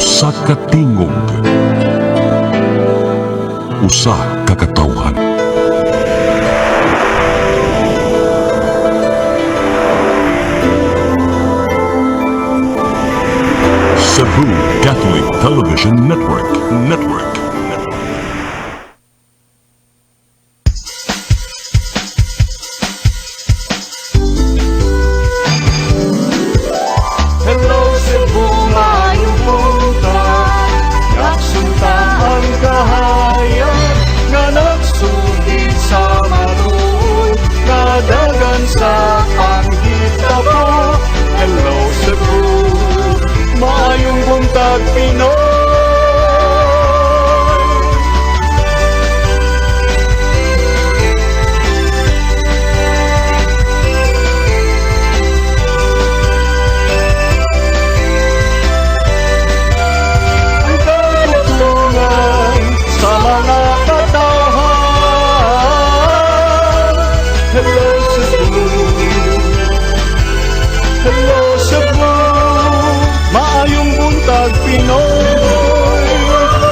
Usa ka tingog, usa ka katawhan. CEBU Catholic Television Network. Hello Cebu, maayong buntag. Nagsunta ang kahayag nga nagsugid sa maluod, nadagan sa panghitabo. Hello Cebu, maayong buntag Pinoy. Ang katutulungan sa mga katawhan. Hello Cebu, hello Cebu, maayong buntag Pinoy.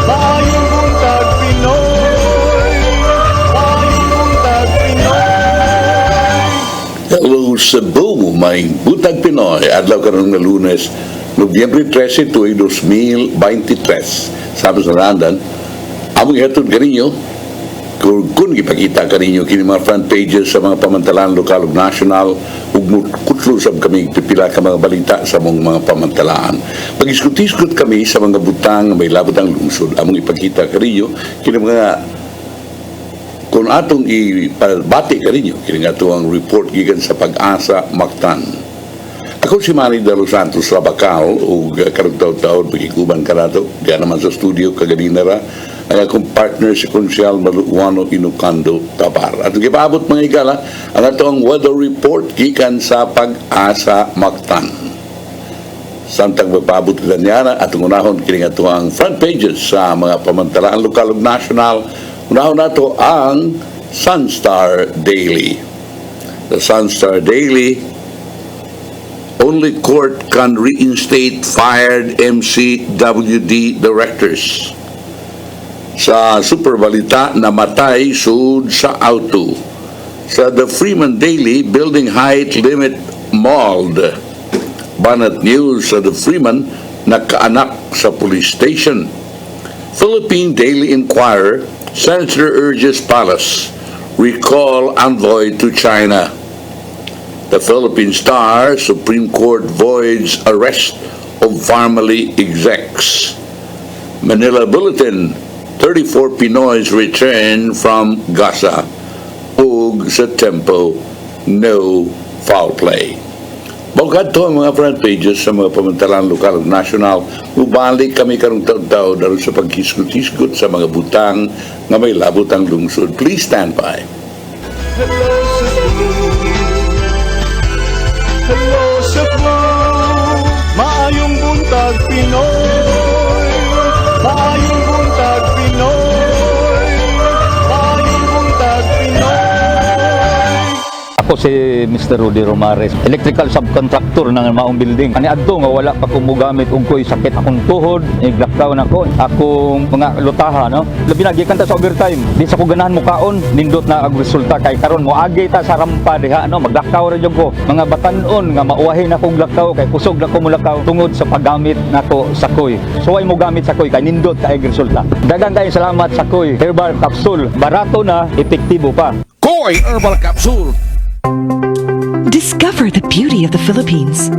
Maayong buntag Pinoy. Maayong buntag Pinoy. Hello Cebu, maayong buntag Pinoy. Adlaw karon nga Lunes, Nobyembre 13, 2023. Sabi sa London, among ihatod kaninyo, kung ipakita kaninyo kini mga front pages sa mga pamantalaan lokal ug nasyonal, ug kutlo sab kami pipila ka mga balita sa mga pamantalaan. Pag-iskut-iskut kami sa mga butang may labot ang lungsod, among ipakita kaninyo kini mga kung atong ibati kaninyo kini nga ang report gikan sa Pag-asa Mactan. Ako si Manny de los Santos Labacao ug karong taon-taon pagikuban kanato diya naman sa studio kaganina ra ang akong partner si Konsyal Maluano Inukando Tabar. At gipaabot mga igala ang atong weather report gikan sa Pag-asa Mactan. Samtang magpaabot nila niya atong unahon kini nga ang front pages sa mga pamantalaan lokal ug nasyonal. Unahon nato ang Sunstar Daily. The Sunstar Daily: only court can reinstate fired MCWD directors. Sa superbalita, namatay sud sa auto. Sa The Freeman Daily, building height limit mauled. Banat News sa The Freeman, nakaanak sa police station. Philippine Daily Inquirer, Senator urges Palace, recall envoy to China. The Philippine Star, Supreme Court voids arrest of family execs. Manila Bulletin, 34 Pinoys return from Gaza. Ug sa Tempo, no foul play. Bawagad to ang mga front pages sa mga pamantalaan lokal ug nasyonal. Ubalik kami karong taon-taon daron sa paghiskut-hiskut sa mga butang nga may labot ang lungsod. Please stand by. Hello Cebu, hello Cebu, maayong buntag Pinoy. Maayong buntag Pinoy. Maayong buntag Pinoy. Ako si Mr. Rudy Romares, electrical subcontractor ng Maayong building. Ani adto nga wala pa ko mogamit ug ko'y sakit akong tuhod, iglakaw na ko, akong mga lutaha, no. Labi na gikan ta sa overtime. Di sa ko ganahan mo kaon, nindot na ang resulta kay karon mo agi ta sa rampa diha, no. Maglakaw ra jud ko. Mga batan-on nga mauwahi na kong lakaw kay kusog na ko mulakaw tungod sa paggamit nako sa koy. So ay mo gamit sa koy kay nindot kay resulta. Daghang kay salamat sa koy herbal capsule. Barato na, epektibo pa. Koy Herbal Capsule. Discover the beauty of the Philippines.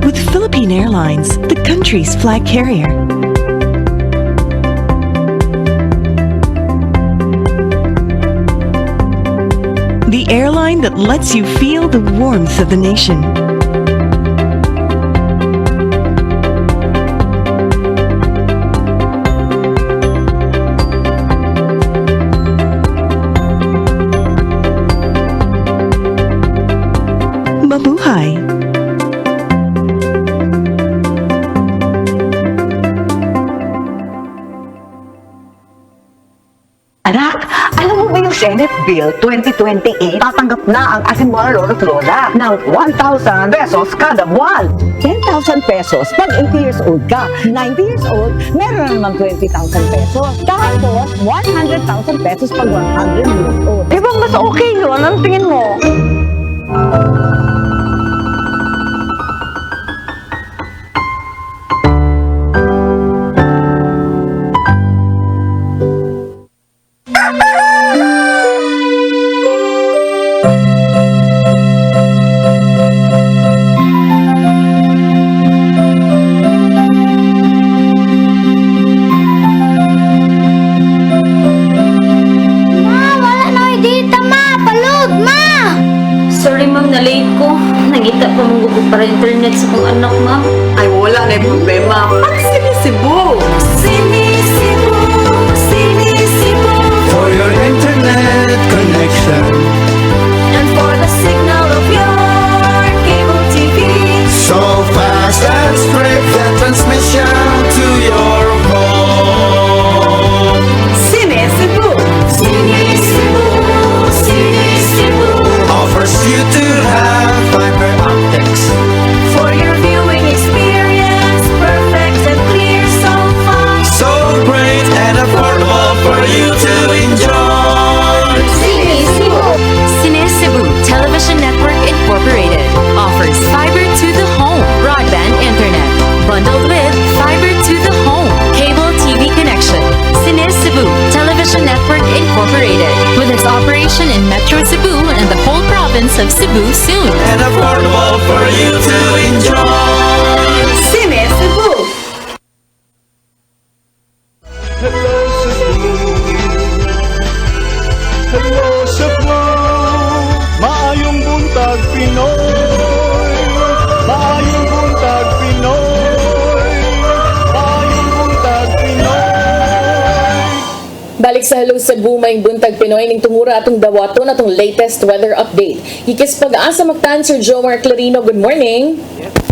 With Philippine Airlines, the country's flag carrier. The airline that lets you feel the warmth of the nation. Mabuhay! High. Anak, alam mo ba yung Senate Bill 2028? Tatanggap na ang ating mga lolo't lola ng 1,000 pesos kada buwan. 10,000 pesos pag 80 years old ka. 90 years old, meron na naman 20,000 pesos. Tapos, 100,000 pesos pag 100 years old. Di ba mas okay yun? Anong tingin mo? Wala na dita, ma! Palud, ma! Sorry, ma'am, na-late ko. Nangita pa mong gusto para internet sa kong anak, ma'am. Ay, wala na yung problema. Pag-Cebu! Sinisibo, sinisibo. For your internet connection, And for the signal of your cable TV. so fast and straight the transmission to your home. Sinisibu! Sinisibo, sinisibo. Offers you to have fiber optics. For your viewing experience, perfect and clear, so fast. So great and affordable for you to enjoy. CEBU Television Network Incorporated offers fiber to the home broadband internet bundled with fiber to the home cable TV connection. CEBU Television Network Incorporated with its operation in Metro Cebu and the whole province of Cebu soon. And affordable for you to enjoy. Sinisibu! Hello Cebu, hello Cebu, maayong buntag Pinoy, maayong buntag Pinoy, maayong buntag Pinoy. Balik sa Hello Cebu, may buntag Pinoy ning tumura atong dawaton atong latest weather update. Ikis pag-asa magtan Sir Jomar Clarino. Good morning.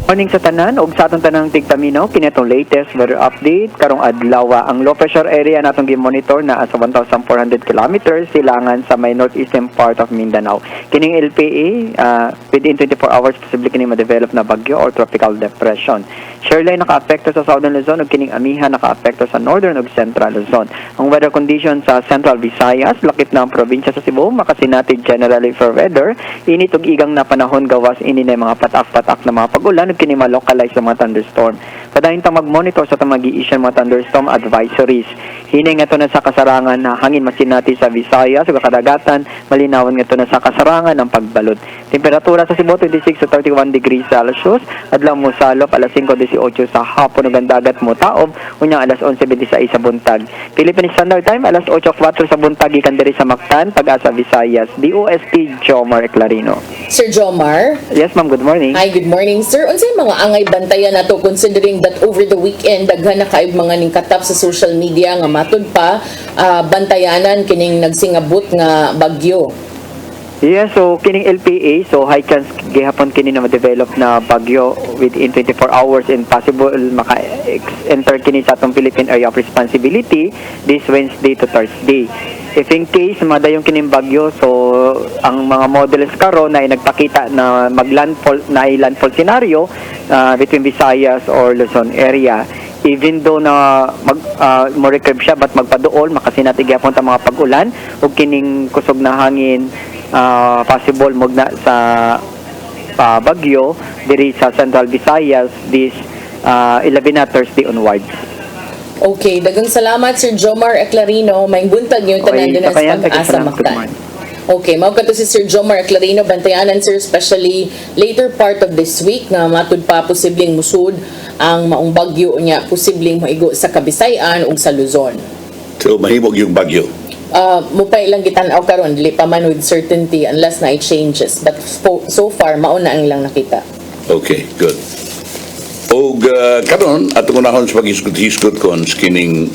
Morning sa tanan ug sa atong tanang tigtamino kini atong latest weather update karong adlaw. Ang low pressure area natong gi-monitor na sa 1,400 kilometers silangan sa may northeastern part of Mindanao. Kining LPA within 24 hours posible kini ma-develop na bagyo or tropical depression. Shoreline naka-apekto sa southern Luzon ug kining amiha naka-apekto sa northern ug central Luzon. Ang weather condition sa Central Visayas, lakip na ang probinsya sa Cebu, makasinati generally for weather. Init ug igang na panahon gawas ini na mga patak-patak na mga pag-ulan ug kini ma-localize sa mga thunderstorm. Padayon ta mag-monitor sa mag-i-issue mga thunderstorm advisories. Hinay nga to na sa kasarangan na hangin masinati sa Visayas ug kadagatan, malinawan nga to na sa kasarangan ng pagbalod. Temperatura sa Cebu 26 to 31 degrees Celsius, adlaw mo salop alas 5:18 sa hapon ug ang dagat mo taob unya alas 11:26 sa buntag. Philippine Standard Time alas 8:04 sa buntag gikan diri sa Mactan, Pag-asa Visayas. DOST Jomar Clarino. Sir Jomar. Yes, ma'am, good morning. Hi, good morning, sir. Unsay mga angay bantayan nato considering that over the weekend daghan na kaayong mga ningkatap sa social media nga matud pa bantayanan kining nagsingabot nga bagyo. Yeah, so kining LPA, so high chance gihapon kini na ma-develop na bagyo within 24 hours and possible maka-enter kini sa atong Philippine Area of Responsibility this Wednesday to Thursday. If in case madayong kining bagyo, so ang mga models karon na ay nagpakita na maglandfall na landfall scenario between Visayas or Luzon area. Even though na more curve siya but magpaduol makasinati gyapon ta mga pag-ulan ug kining kusog na hangin possible mogna sa bagyo diri sa Central Visayas this 11 na Thursday onwards. Okay, dagang salamat Sir Jomar Clarino. May buntag yung tanan din sa Pag-asa Mactan. Okay, mao kadto si Sir Jomar Clarino bantayanan sir, especially later part of this week nga matud pa posibleng musud ang maong bagyo niya, posibleng maigo sa Kabisayan ug sa Luzon. So mahimog yung bagyo. Mupay lang gitan-aw karon, dili pa man with certainty unless na changes, but so far mao na ang ilang nakita. Okay, good. Og karon ato kunahon sa pag-isgot-isgot kon kining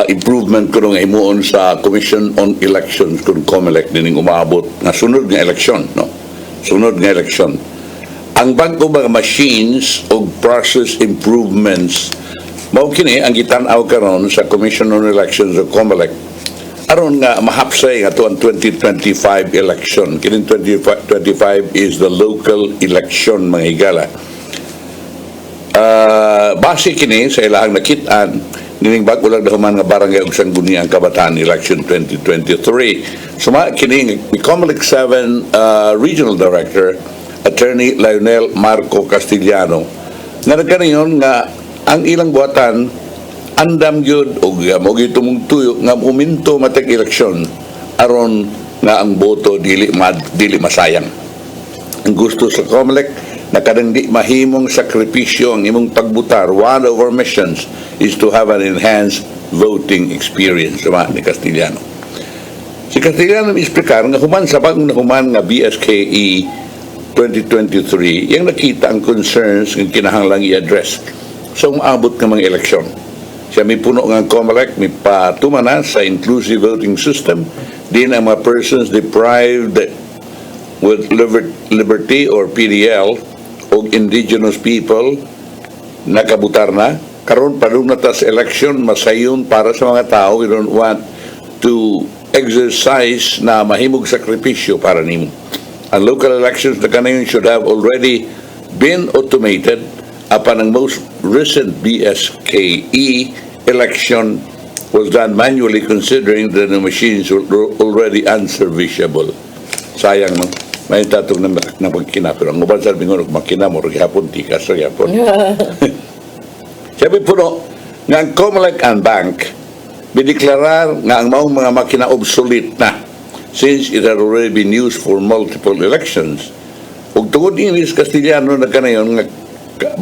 improvement ko nga imuon sa Commission on Elections kung COMELEC dining umabot na sunod nga eleksyon, no? Sunod nga eleksyon. ang bag-o mga machines o process improvements mao kini ang gitan-aw karon sa Commission on Elections o COMELEC aron nga mahapsay nga tuang 2025 election. Kini 2025 is the local election mga higala. Base kini sa ilahang nakitaan nining bag-o lang dahuman nga barangay ug sangguniang kabataan election 2023. Suma kini ni COMELEC 7 Regional Director Attorney Lionel Marco Castellano nga nagkanayon nga ang ilang buhatan andam gyud og mo gitumong tuyo nga uminto matag eleksyon aron nga ang boto dili masayang. Ang gusto sa COMELEC na kadang di mahimong sakripisyo ang imong pagbutar. One of our missions is to have an enhanced voting experience. Sama ni Castellano. Si Castellano isplikar nga human sa bagong nahuman nga BSKE 2023, yung nakita ang concerns ng kinahanglang i-address sa umaabot ng mga eleksyon. Siya may puno ng COMELEC, may patumana sa inclusive voting system, din ang mga persons deprived with liberty or PDL o indigenous people nakabutar na. Karon padung na sa election, masayon para sa mga tao. We don't want to exercise na mahimog sakripisyo para nimo. Ang local elections na kanayon should have already been automated upon ang most recent BSKE election was done manually considering that the machines were already unserviceable. Sayang no? May tatong na pagkina pero ang uban sa bingon makina mo hapon tikas sa hapon. Sabi po no, nga ang COMELEC and Bank bideklarar nga ang maong mga makina obsolete na since it had already been used for multiple elections. Ug tungod ini sa Castellano na kanayon nga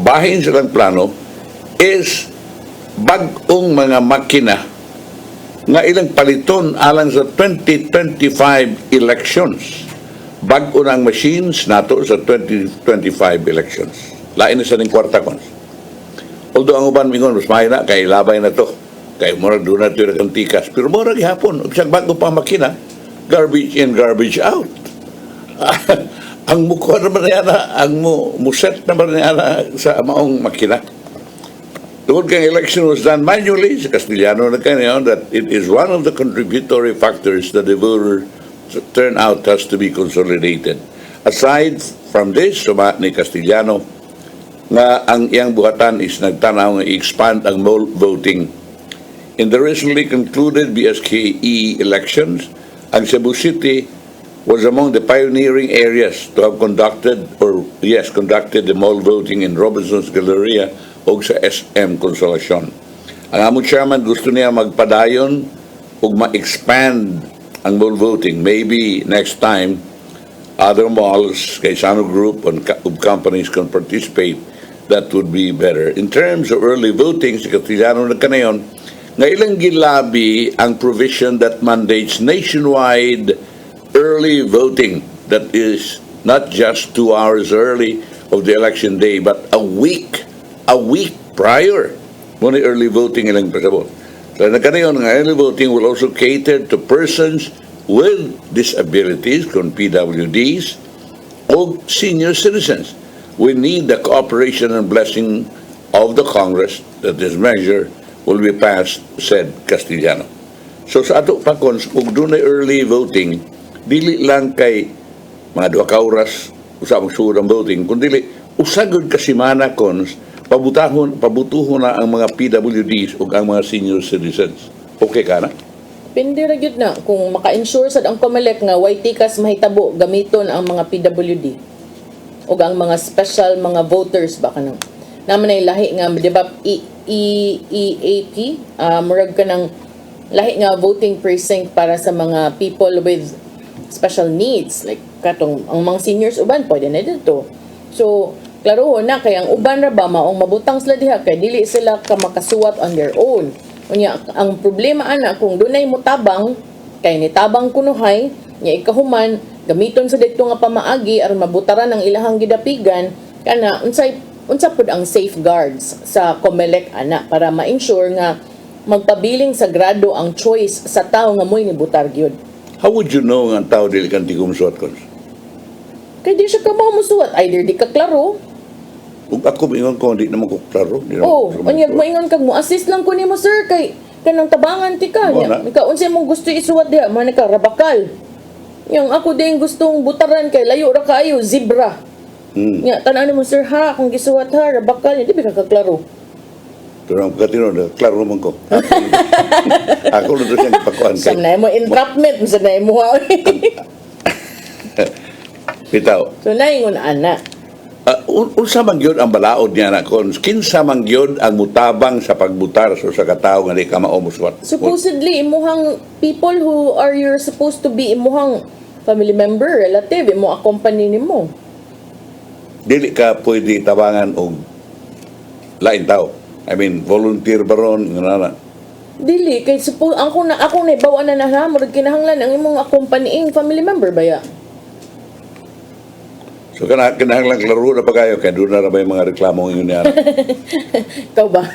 bahin silang plano is bag-ong mga makina nga ilang paliton alang sa 2025 elections. Bag-o ng machines nato sa 2025 elections. Lain na sa ning kwarta kon. Although ang uban mingon mas mahay na kay labay na to. Kay murag doon na ito yung tikas. Pero murag hapon, isang bag-o pa makina, garbage in, garbage out. Ang mukha naman na yan, ang muset naman na yan sa maong makina. Tungkol kang election was done manually, sa Castellano na kanyan, that it is one of the contributory factors that the voter turnout has to be consolidated. Aside from this, suma ni Castellano, nga ang iyang buhatan is nagtanaw nga i-expand ang mole voting. In the recently concluded BSKE elections, ang Cebu City was among the pioneering areas to have conducted the mall voting in Robinson's Galleria o sa SM Consolacion. Ang among chairman gusto niya magpadayon o ma-expand ang mall voting. Maybe next time, other malls, Kaisano Group and companies can participate. That would be better. In terms of early voting, si Castellano na kanayon, nga ilang gilabi ang provision that mandates nationwide early voting, that is not just 2 hours early of the election day but a week prior mo ni early voting ilang pasabot. So nakanayon nga early voting will also cater to persons with disabilities kung PWDs o senior citizens. We need the cooperation and blessing of the Congress that this measure will be passed, said Castellano. So sa ato pa kung doon na early voting, dili lang kay mga 2 oras usapang surang voting, kundi usagod kasimana kons pabutuhon na ang mga PWDs o ang mga senior citizens. Okay ka na? Pindi ra gyud na kung maka-ensure sad ang COMELEC nga way tikas mahitabo gamiton ang mga PWD o ang mga special mga voters ba kanang naman ay lahi nga di ba EAP murag ka ng lahi nga voting precinct para sa mga people with special needs like katong ang mga seniors uban pwede na dito. So klaro na kay ang uban ra ba maong mabutang sila diha kay dili sila ka makasuwat on their own. Unya ang problema ana kung dunay mutabang kay nitabang kunuhay nya ikahuman gamiton sa dito nga pamaagi aron mabutaran ang ilahang gidapigan kana unsa pud ang safeguards sa COMELEC ana para ma-ensure nga magpabiling sagrado ang choice sa tao nga moy ni butar gyud. How would you know nga ang tao dili kan tigum suot kon? Kay di siya ka musuwat, either di ka klaro. Kung ako ingon ko, hindi naman ko klaro. Oh, unyag mo ingon kag mo assist lang ko nimo sir kay kanang tabangan ti ka. Ika unsay mong gusto isuwat diha, man ka rabakal. Yung ako din gustong butaran kay layo ra kaayo, zebra. Nya tanan mo sir ha, kung gisuwat ha, rabakal, di ba ka klaro. Pero ang katino, klaro naman ko. Ako na doon siyang ipakuhan kay. Sanay mo entrapment, sanay mo ha. Bitaw. So naingon ana. Unsa man gyud ang balaod niya na kon kinsa man gyud ang mutabang sa pagbutar sa katawo nga di ka maumuswat. Supposedly imuhang people who are you're supposed to be imuhang family member, relative, imo accompany nimo. Dili ka pwede tabangan og lain tao. I mean, volunteer baron ngana. Dili kay ako na ibawa na murag kinahanglan ang imong accompanying family member baya. So kinahanglan klaro na pa kayo kaya doon na ba yung mga reklamo ng yun yan? Ikaw ba?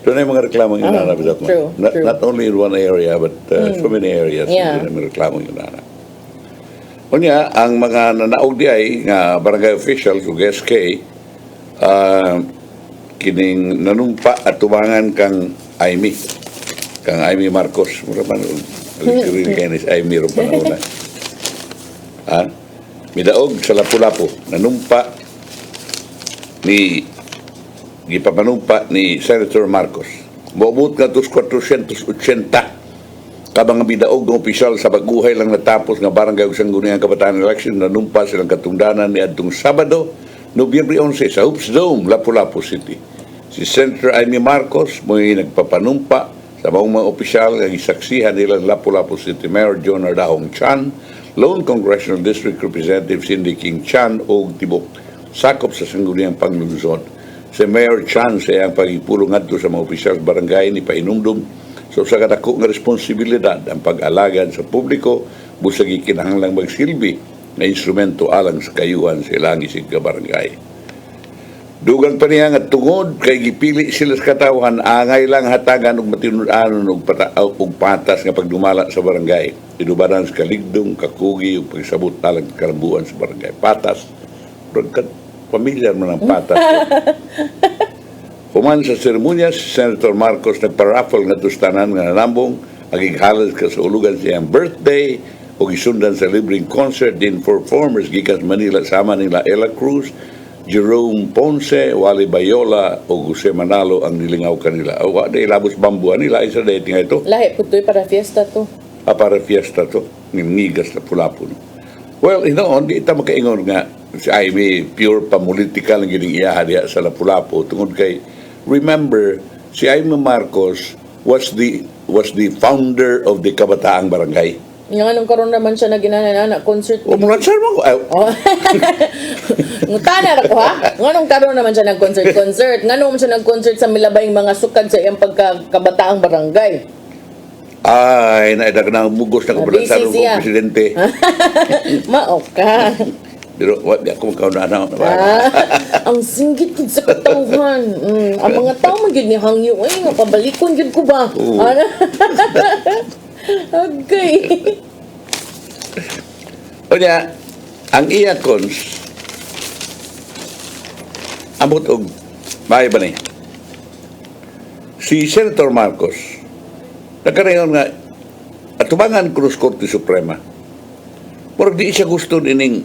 Doon na yung mga reklamo ng yun yan. True. Not only in one area but so many areas. Yeah. Doon na yung reklamo yun yan. Kunya, ang mga nanaog di ay nga barangay officials o SK kining nanumpa at tumangan kang Amy Marcos. Mura man, alikiril kayo ni Amy rin panahon na. Midaog sa Lapu-Lapu, nanumpa gipapanumpa ni Senator Marcos. Buobot nga tos 480 kabang midaog ng opisyal sa baguhay lang natapos nga barangay ug sangguniang kabataan election, nanumpa silang katungdanan ni adtong Sabado, Nobyembre 11 sa Hoops Dome, Lapu-Lapu City. Si Senator Amy Marcos mo'y nagpapanumpa sa mga opisyal nga gisaksihan nila Lapu-Lapu City Mayor John Ardahong Chan, Lone Congressional District Representative Cindy King Chan o tibok sakop sa sangguniang panglungsod. Si Mayor Chan sa iyang pagipulong ngadto sa mga opisyal barangay ni painumdum so sa kadako nga responsibilidad ang pag-alagad sa publiko busag kinahanglang magsilbi na instrumento alang sa kayuhan sa ilang isig ka barangay. Dugang pa niya nga tungod kay gipili sila sa katawhan angay lang hatagan og matinud-anon og patas nga pagdumala sa barangay. Inubaran sa kaligdong, kakugi ug pagsabot talang karambuan sa barangay. Patas. Pamilyar man ang patas. Human sa seremonya, si Senator Marcos nagpa-raffle nga tustanan nga nanambong agighalas ka sa ulugan siyang birthday o gisundan sa libreng concert din for performers gikas Manila sama nila Ella Cruz, Jerome Ponce, Wally Bayola o Jose Manalo ang nilingaw kanila. O wala ilabos bambuan nila isa dating ito. Lahi putoy para fiesta to. Para fiesta to, ngigas na Lapu-Lapu. Well, di ita makaingon nga si Amy pure pamulitikal ang gining iyaha diya sa Lapu-Lapu tungod kay remember si Amy Marcos was the founder of the Kabataang Barangay. Nga nung karon naman siya na ginanana concert. Umulan siya mo. Ngutana ra ko ha. Nga nung karon naman siya nag-concert. Nga nung siya nag-concert sa milabayng mga sukad sa iyang pagkabataang barangay. Ay, naidag na bugos na kabalansan ng presidente. Mao ka. Pero wag ako magkaunaan. Ang singgit gid sa katawhan. Ang mga tao man gid ni hangyo ay nga pabalikon gid ko ba. Okay. Onya, ang iyakons abot og may ba ni? Si Senator Marcos nagkarayon nga atubangan Cruz Korte Suprema. Pero di siya gusto nining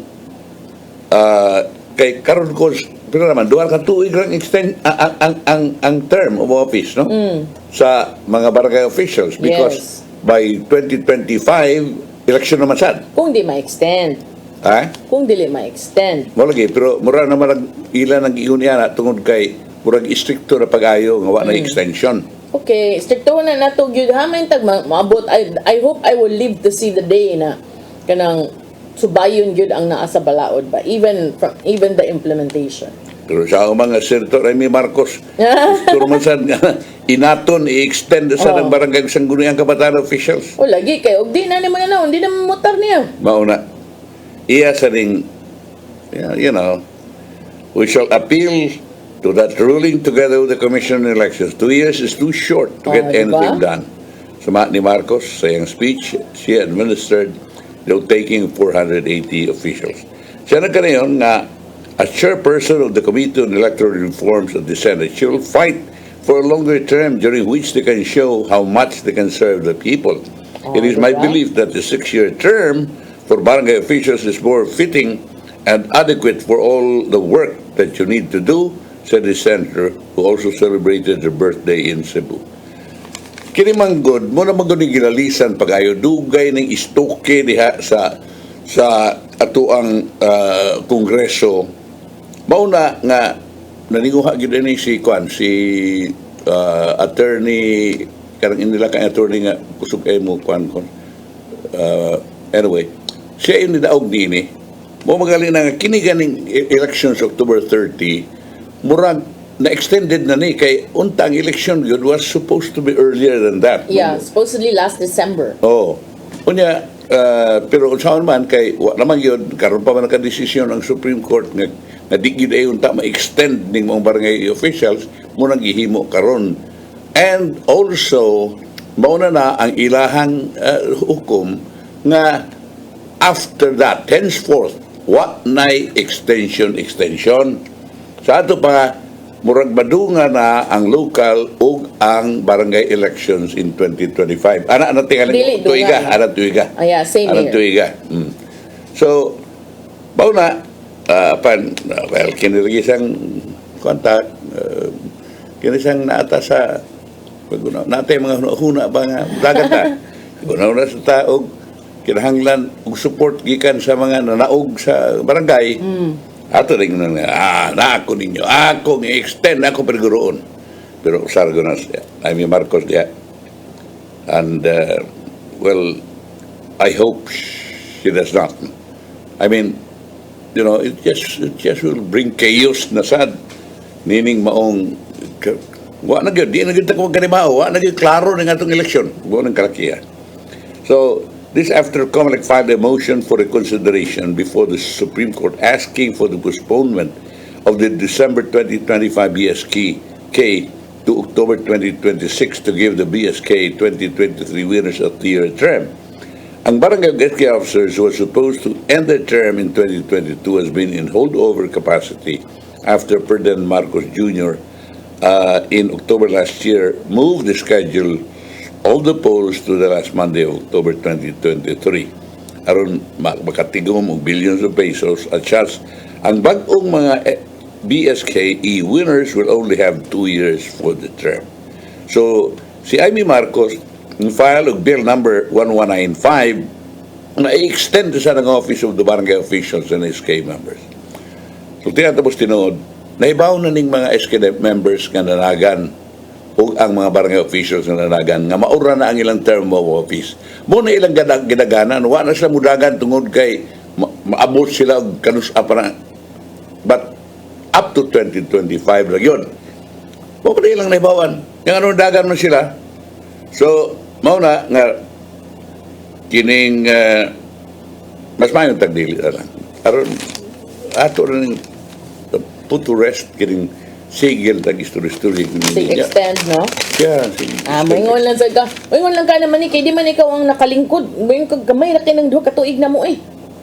kay karon ko pero naman dual ka tuig lang extend ang term of office no sa mga barangay officials because by 2025 election naman sad. Kung di ma-extend. Kung dili ma-extend. Mo lagi pero mura naman ilan ang giun niya tungod kay murag istrikto na pag-ayo nga wa na extension. Okay, stricto na nato gyud ha may tag maabot. I hope I will live to see the day na kanang subayon gyud ang naa sa balaod ba even the implementation. Pero sa mga Senator Amy Marcos gusto man sad nga inaton i-extend sa ng barangay sangguniang kabataan officials. O lagi kay og di na naman na hindi na motor niya. Mauna iya sa ring we shall appeal to that ruling together with the Commission on Elections. 2 years is too short to get anything done. Suma ni Marcos sa iyang speech, she administered the taking 480 officials. Siya na kanayon nga, as chairperson of the Committee on Electoral Reforms of the Senate, she will fight for a longer term during which they can show how much they can serve the people. It is my belief that the 6-year term for barangay officials is more fitting and adequate for all the work that you need to do, said the senator, who also celebrated her birthday in Cebu. Kini manggod, muna manggod ni ginalisan pag-ayo, dugay ng istoke diha sa atuang kongreso. Mauna nga, naninguha gid ni si attorney, karang inila kang attorney nga, kusog kayo mo, anyway, siya yung nidaog nini, mo magaling na nga, kiniganing elections October 30, murag, na-extended na ni kay untang election yun was supposed to be earlier than that. Yeah, supposedly last December. Oh. Unya, pero unsaon man kay wa naman yun karon pa man naka-desisyon ang Supreme Court nga di gid ay unta ma-extend ning mga barangay officials mo nang gihimo karon. And also mauna na ang ilahang hukom nga after that henceforth wa nay extension sa ato pa murag madunga na ang local ug ang barangay elections in 2025. Ana tingali tuiga. Yeah, same here. Tuiga. So, bauna well, kinirisang kontak kinisang naata sa natay mga huna ba nga dagat ta. Una sa taog kinahanglan og support gikan sa mga nanaog sa barangay. Ato rin na ako ninyo, ako i-extend, ako periguroon. Pero sargo na siya, Amy Marcos diya. And, well, I hope she does not. I mean, you know, it just will bring chaos na sad. Nining maong, wa na gyud, di na gyud ako magkanibaho, wa na gyud klaro ng atong eleksyon. Wa nang kalakiya. So, this after Comelec filed a motion for reconsideration before the Supreme Court asking for the postponement of the December 2025 BSK to October 2026 to give the BSK 2023 winners a 3-year term. Ang barangay SK officers who were supposed to end their term in 2022 has been in holdover capacity after Ferdinand Marcos Jr. In October last year moved the schedule all the polls to the last Monday of October 2023. Aron makatigom og billions of pesos at shots. Ang bag-ong mga BSKE winners will only have 2 years for the term. So, si Amy Marcos, file og bill number 1195 na i-extend sa ng office of the barangay officials and SK members. So, tinatapos tinood, naibaw na ning mga SK members nga nanagan o ang mga barangay officials na nanagan nga maura na ang ilang term of office. Muna ilang ginaganan, wa na sila mudagan tungod kay maabot sila og kanus-apa. But up to 2025 lang yun. Mo pa ilang naibawan. Yung anong dagan mo sila. So, mauna nga kining mas mayong tagdili na lang. Aron ato rin put to rest kining sigil tag istorya-istorya. Extend, no? Yeah. Moingon lang sa ka. Moingon lang ka naman kay di man ikaw ang nakalingkod. Moingon kag gamay ra kay nang duha ka tuig na mo eh.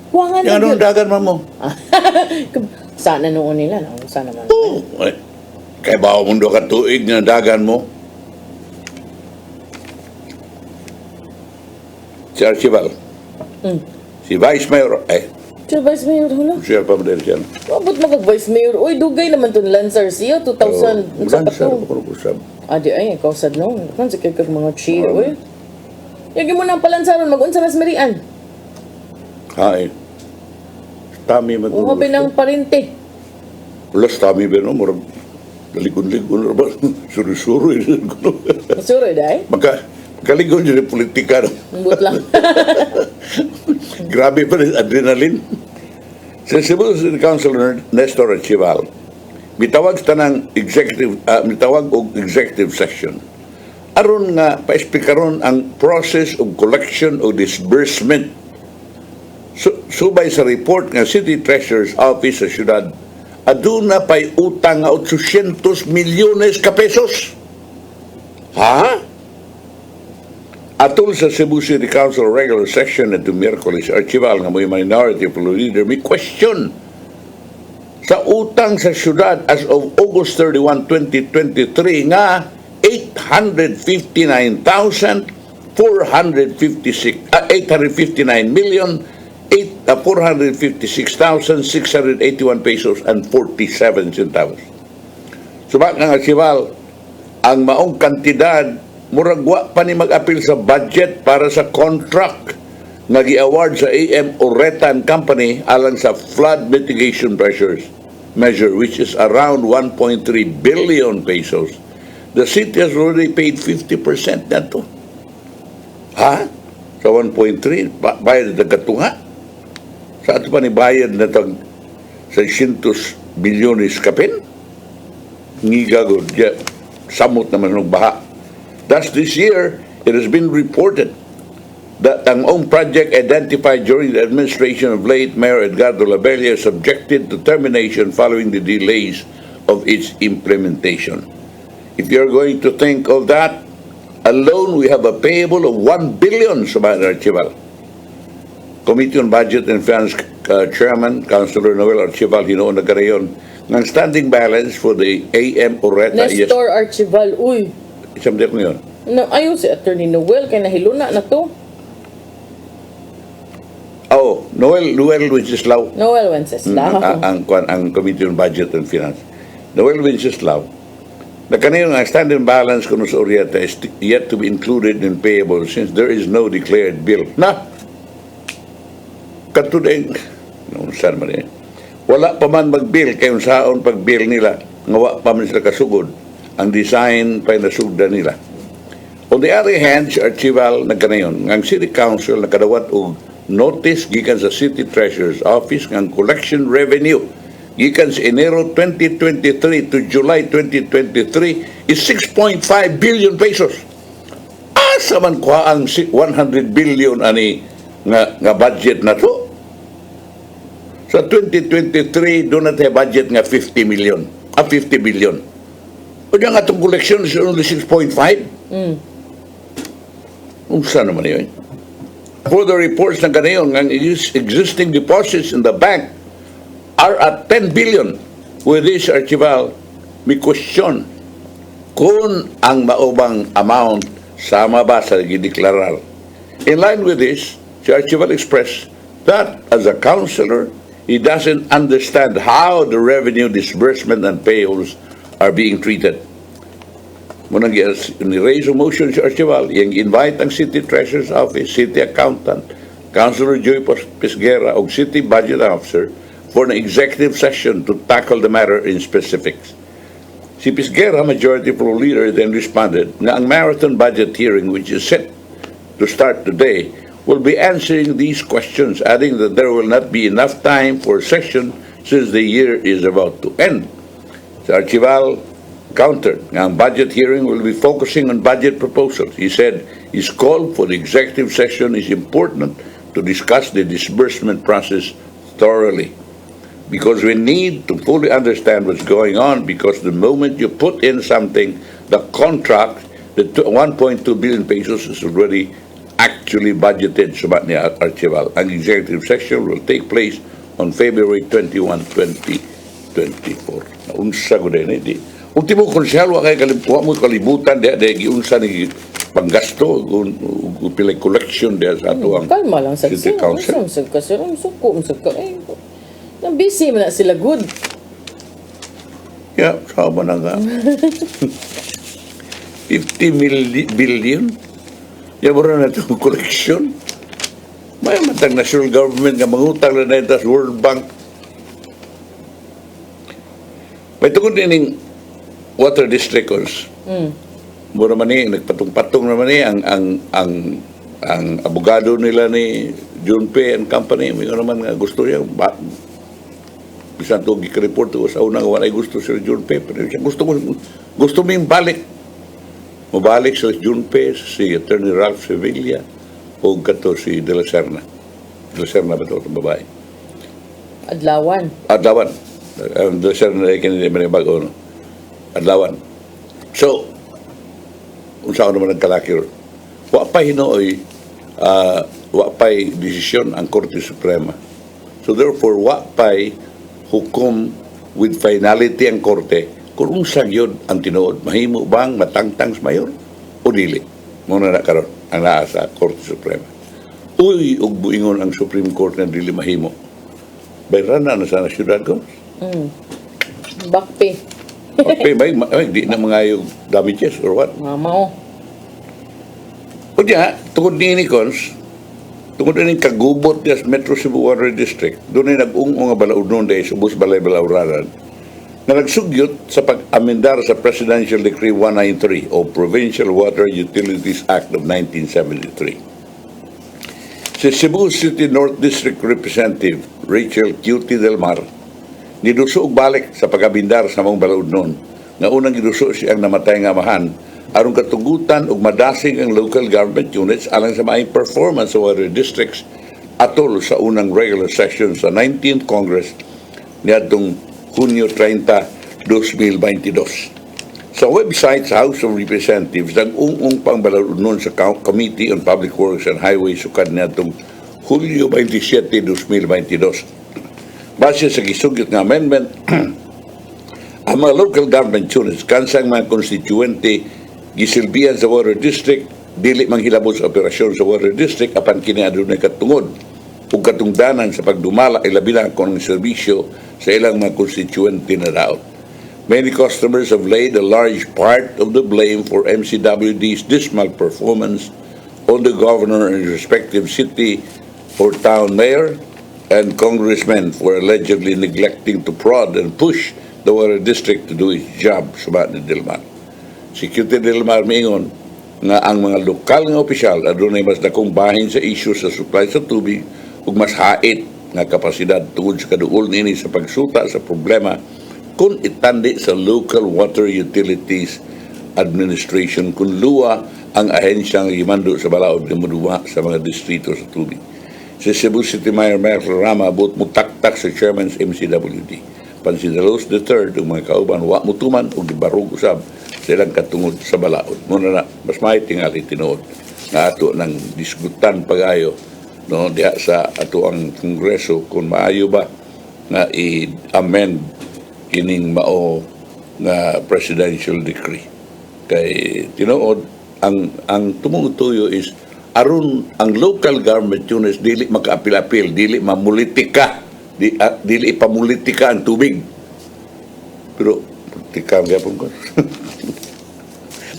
Huwangan na yung dagan mo. Sana noon nila, no? Sana man. Oo. Kaya ba mo duha ka tuig na dagan mo? Si Archibald. Si Vice Mayor. Si Vice Mayor, hula? Siya pa madali siya. Abot mo kag-Vice Mayor. Uy, dugay naman itong Lancer siya. 2000. Lancer, kusab. Di ay, ikaw sad no. Kan sikit kag mga chiyo, uy. Yagi mo na ang palansaron, mag-unsa mas marian. Hai. Tami mag-ulos. Uhabi ng parinte. Plus tami ba no? Murag dalikon-likon ba? Suri-suri. Suri, day? Kaligon dyan yung politika. Mbut lang. Grabe pa rin, adrenaline. Sa Cebu City Councilor Nestor Archibald, mitawag og executive session. Aron nga paispikaron ang process of collection o disbursement. Subay sa report nga City Treasurer's Office sa syudad, aduna pay utang nga 800 milyones ka pesos. Ha? Atol sa Cebu City Council regular session ito Miyerkules, archival nga may minority leader, may question sa utang sa syudad as of August 31, 2023 nga 859,456,681 pesos and 47 centavos. Subak ng archival, ang maong kantidad muragwa pa ni mag-apil sa budget para sa contract nga gi-award sa AM Oreta and Company alang sa flood mitigation measure which is around 1.3 billion pesos. The city has already paid 50% na to. Ha? Sa 1.3, bayad na katunga. Sa ato pa ni bayad na tag 600 bilyones kapin? Ngigagod, samot naman ng baha. Thus, this year, it has been reported that ang own project identified during the administration of late Mayor Edgardo Labella is subjected to termination following the delays of its implementation. If you're going to think of that, alone we have a payable of 1 billion sa mga archival. Committee on Budget and Finance Chairman, Councilor Noel Archival, hinoon na karayon, ng standing balance for the AM Oreta. Nestor Archival, uy. Isang ko yun. No, ayaw si Attorney Noel, kaya nahiluna na to. Oh, Noel Wenceslao. Noel Wenceslao. Ang Committee on Budget and Finance. Noel Wenceslao. Na kanino ang standing balance kuno sa Orienta is yet to be included in payable since there is no declared bill. Na! Katudeng, saan man wala pa man mag-bill, kaya saon pag-bill nila, ngawa pa man sila kasugod, ang design pa nasugda nila. On the other hand, si Archival nagkanayon, ang City Council nakadawat og notice gikan sa City Treasurer's Office ng collection revenue gikan sa Enero 2023 to July 2023 is 6.5 billion pesos. Asa man kuha ang 100 billion ani nga budget na to? Sa 2023 doon natin budget nga 50 billion. O diyan nga itong collection is only 6.5? Saan naman yun? For the reports na ganayon, ang existing deposits in the bank are at 10 billion. With this, Archival, may question kung ang maubang amount sama ba sa gideklarar. In line with this, si Archival expressed that as a councillor, he doesn't understand how the revenue disbursement and payables are being treated. Muna ni-raise a motion si Archival, yung invite ang City Treasurer's Office, City Accountant, Councilor Joy Pisguera, o City Budget Officer for an executive session to tackle the matter in specifics. Si Pisguera, Majority Floor Leader, then responded na ang marathon budget hearing, which is set to start today, will be answering these questions, adding that there will not be enough time for session since the year is about to end. Si Archival countered nga ang budget hearing will be focusing on budget proposals. He said his call for the executive session is important to discuss the disbursement process thoroughly because we need to fully understand what's going on, because the moment you put in something, the contract, the 1.2 billion pesos is already actually budgeted sa ni Archival. Ang executive session will take place on February 21, 2024. Unsa gud ni ultimo konsyal wa kay mo kalibutan dia giunsa ni panggasto pilay collection dia sa ato ang kalma lang sa City Council. Suko na busy man na sila good. Yeah, sama na nga. 50 billion. Ya mura na itong collection. May matang national government nga mangutang na ito sa World Bank. May tungkol din water districts. Mura man nagpatong-patong naman ang abogado nila ni Junpei and Company. May naman nga gusto niya. Bisan ito gikareport ko sa unang wala gusto si Junpei. Pero siya gusto mo yung balik. Mabalik sa Junpei, si Attorney Ralph Sevilla, o kato si De La Serna. De La Serna ba ito, babae? Adlawan. De La Serna na ikin hindi manibago, no? Adlawan. So, unsa ko naman nagkalaki wa pa hinooy wa pa'y desisyon ang Korte Suprema. So therefore, wa pa'y hukom with finality ang Korte kung unsang yun ang tinuod. Mahimo bang matangtang sa mayor o dili? Muna na karon ang naa sa Korte Suprema. Uy, ug buingon ang Supreme Court na dili mahimo. Bayran na sa syudad ko. Bakpe. Okay, di na mga yung damages or what? Mamo. O diya, tungkol ni Cons, tungkol ni kagubot niya sa Metro Cebu Water District, doon ay nag-ung-ung nga balaod noon dahil subos balay-balauraran, na nagsugyot sa pag-amendar sa Presidential Decree 193 o Provincial Water Utilities Act of 1973. Si Cebu City North District Representative Rachel Cutie Del Mar niduso og balik sa pag-amendar sa mong balaod noon nga unang giduso siyang namatay nga amahan aron katugutan ug madasig ang local government units alang sa maayong performance sa water districts atol sa unang regular session sa 19th Congress niadtong Hunyo 30, 2022. Sa website sa House of Representatives, nag-ung-ung pang balaod noon sa Committee on Public Works and Highways sukad niadtong Hulyo 27, 2022. Base sa gisugyot nga amendment, ang mga local government units kansang mga konstituente gisilbihan sa water district dili manghilabot sa operasyon sa water district apan kini adunay katungod ug katungdanan sa pagdumala ilabi na kon serbisyo sa ilang mga konstituente na daot. Many customers have laid a large part of the blame for MCWD's dismal performance on the governor and respective city or town mayor and congressmen for allegedly neglecting to prod and push the water district to do its job, sumat ni Dilmar. Si Cutie Dilmar miingon nga ang mga lokal nga opisyal adunay mas dakong bahin sa issue sa supply sa tubig ug mas hait nga kapasidad tungod sa kaduol niini sa pagsuta sa problema kung itandi sa Local Water Utilities Administration kung luwa ang ahensyang imando sa balaod nga moduwa sa mga distrito sa tubig. Si Cebu City Mayor Michael Rama abot mo taktak sa chairman's MCWD. Pansidalos III ang mga kauban wa mutuman o gibarog usab sa ilang katungod sa balaod. Muna na, mas may tingali tinuod na ato ng diskutan pag-ayo no, diha sa ato ang Kongreso kung maayo ba na i-amend kining mao nga presidential decree. Kay tinuod, ang tumutuyo is aron ang local government units dili maka-apil-apil, dili mamulitika, dili ipamulitika ang tubig. Pero politika ang gapon ko.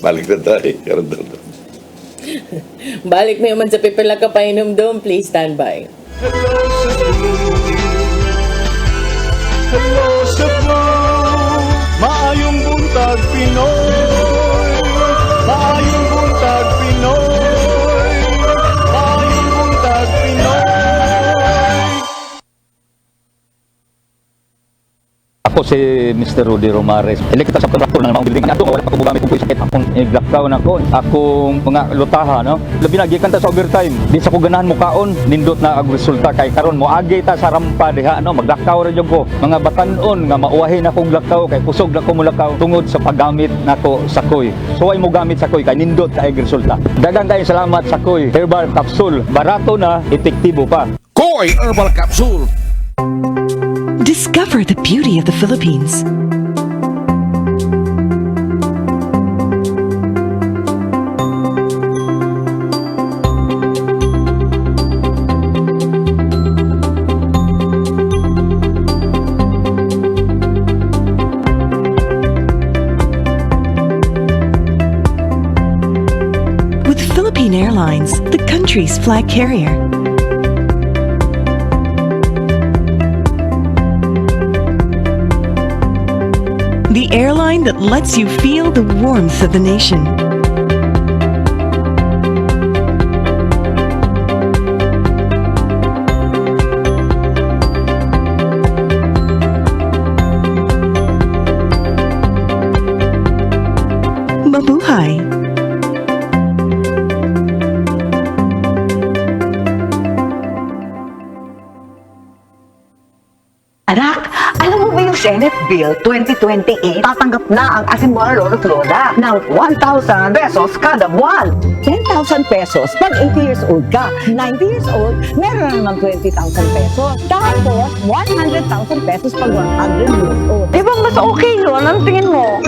Balik na tayo. Balik na naman sa pipila ka painom doon. Please stand by. Hello Cebu, maayong buntag Pinoy, maayong buntag Pinoy. Ako si Mr. Rudy Romares, electrical subcontractor ng Maayong building. Ato wala pa ko gamit kung sakit akong lockdown ako. Akong mga lutaha no. Labi na gikan ta sa overtime. Di sa ko ganahan mo kaon, nindot na ang resulta kay karon mo agi ta sa rampa diha no, maglakaw ra jud ko. Mga batan-on nga mauwahin akong lakaw kay kusog na ko mulakaw tungod sa paggamit nako sa koy. So ay mo gamit sa koy kay nindot kay resulta. Daghang kay salamat sa koy herbal capsule. Barato na, epektibo pa. Koy Herbal Capsule. Discover the beauty of the Philippines. With Philippine Airlines, the country's flag carrier. The airline that lets you feel the warmth of the nation. Mabuhay! Anak, alam mo ba yung Senate Bill 2028? Tatanggap na ang ating mga lolo't lola ng 1,000 pesos kada buwan. 10,000 pesos pag 80 years old ka. 90 years old, meron na naman 20,000 pesos. Tapos, 100,000 pesos pag 100 years old. Di ba mas okay yun? Anong tingin mo?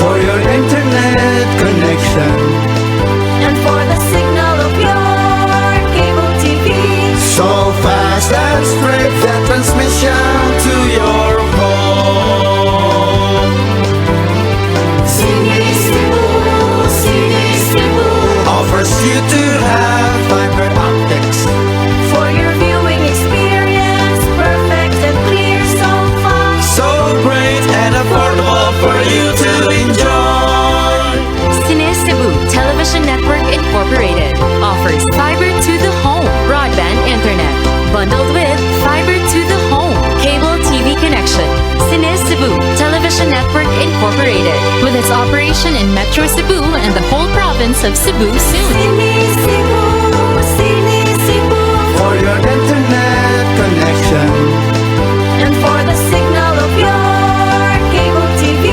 For your internet connection. And for the signal of your cable TV. So fast and straight, the transmission to your home. CEBU Offers you to have fiber optics. for your viewing experience, perfect and clear so far. So great and affordable for you to enjoy. CEBU Television Network Incorporated offers fiber to the home broadband internet bundled with fiber to the home cable TV connection. CEBU Television Network Incorporated with its operation in Metro Cebu and the whole province of Cebu soon. For your internet connection. And for the signal of your cable TV.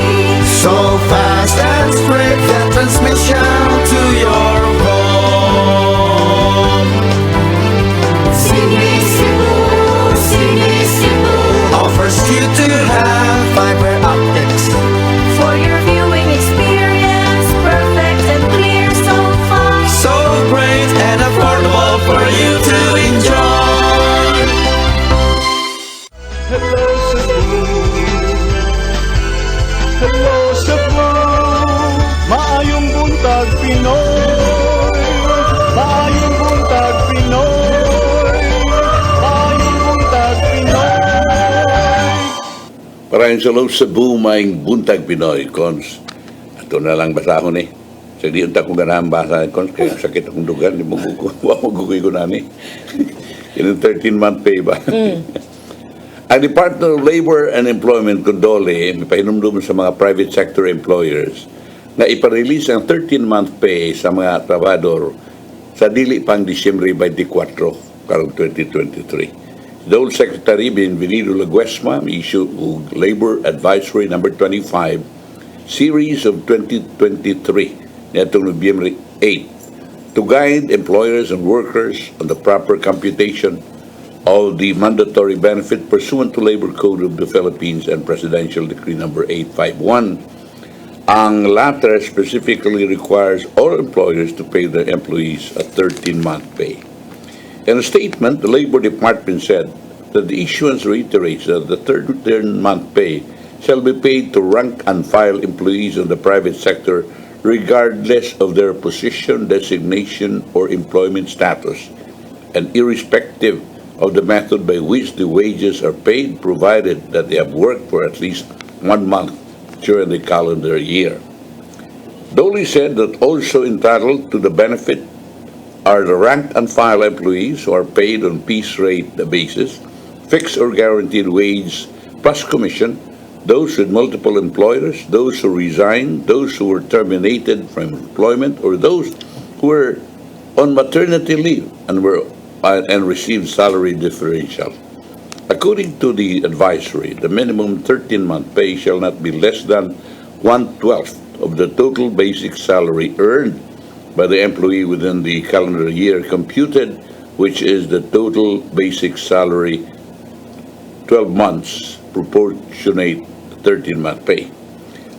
So fast and straight, the transmission to your home. CEBU Offers you to have fiber optics. for your viewing experience, perfect and clear so far. So great and affordable for you to enjoy. Hello Cebu, hello Cebu, maayong buntag Pinoy, maayong buntag Pinoy, maayong buntag Pinoy. Maraming salamat sa Maayong Buntag Pinoy, Cons. Ito na lang basahon eh. Sa di unta kong ganahan basa, Cons, kaya sakit akong dugan, di mo gugukoy ko na ni. Yung 13-month pay ba? Ang Department of Labor and Employment Condole, may pahinumdum sa mga private sector employers na iparelease ang 13-month pay sa mga trabador sa dili pang Disyembre 24, karong 2023. Dole Secretary Benvenido Laguesma issue og Labor Advisory number 25 series of 2023 nitong Nobyembre 8 to guide employers and workers on the proper computation of the mandatory benefit pursuant to Labor Code of the Philippines and Presidential Decree number 851. Ang latter specifically requires all employers to pay their employees a 13-month pay. In a statement, the Labor Department said that the issuance reiterates that the 13-month pay shall be paid to rank and file employees in the private sector regardless of their position, designation, or employment status, and irrespective of the method by which the wages are paid, provided that they have worked for at least 1 month during the calendar year. Dole said that also entitled to the benefit are the rank and file employees who are paid on piece rate basis, fixed or guaranteed wage plus commission, those with multiple employers, those who resigned, those who were terminated from employment, or those who were on maternity leave and received salary differential. According to the advisory, the minimum 13-month pay shall not be less than 1/12 of the total basic salary earned by the employee within the calendar year computed, which is the total basic salary 12 months proportionate 13-month pay.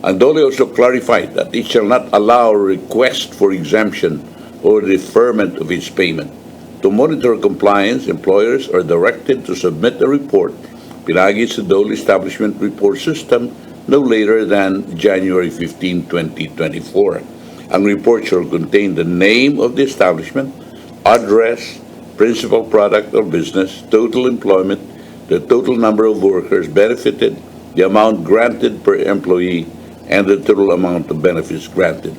And Dole also clarified that it shall not allow request for exemption or deferment of its payment. To monitor compliance, employers are directed to submit a report pinagi sa Dole Establishment Report System no later than January 15, 2024. Ang report shall contain the name of the establishment, address, principal product or business, total employment, the total number of workers benefited, the amount granted per employee, and the total amount of benefits granted.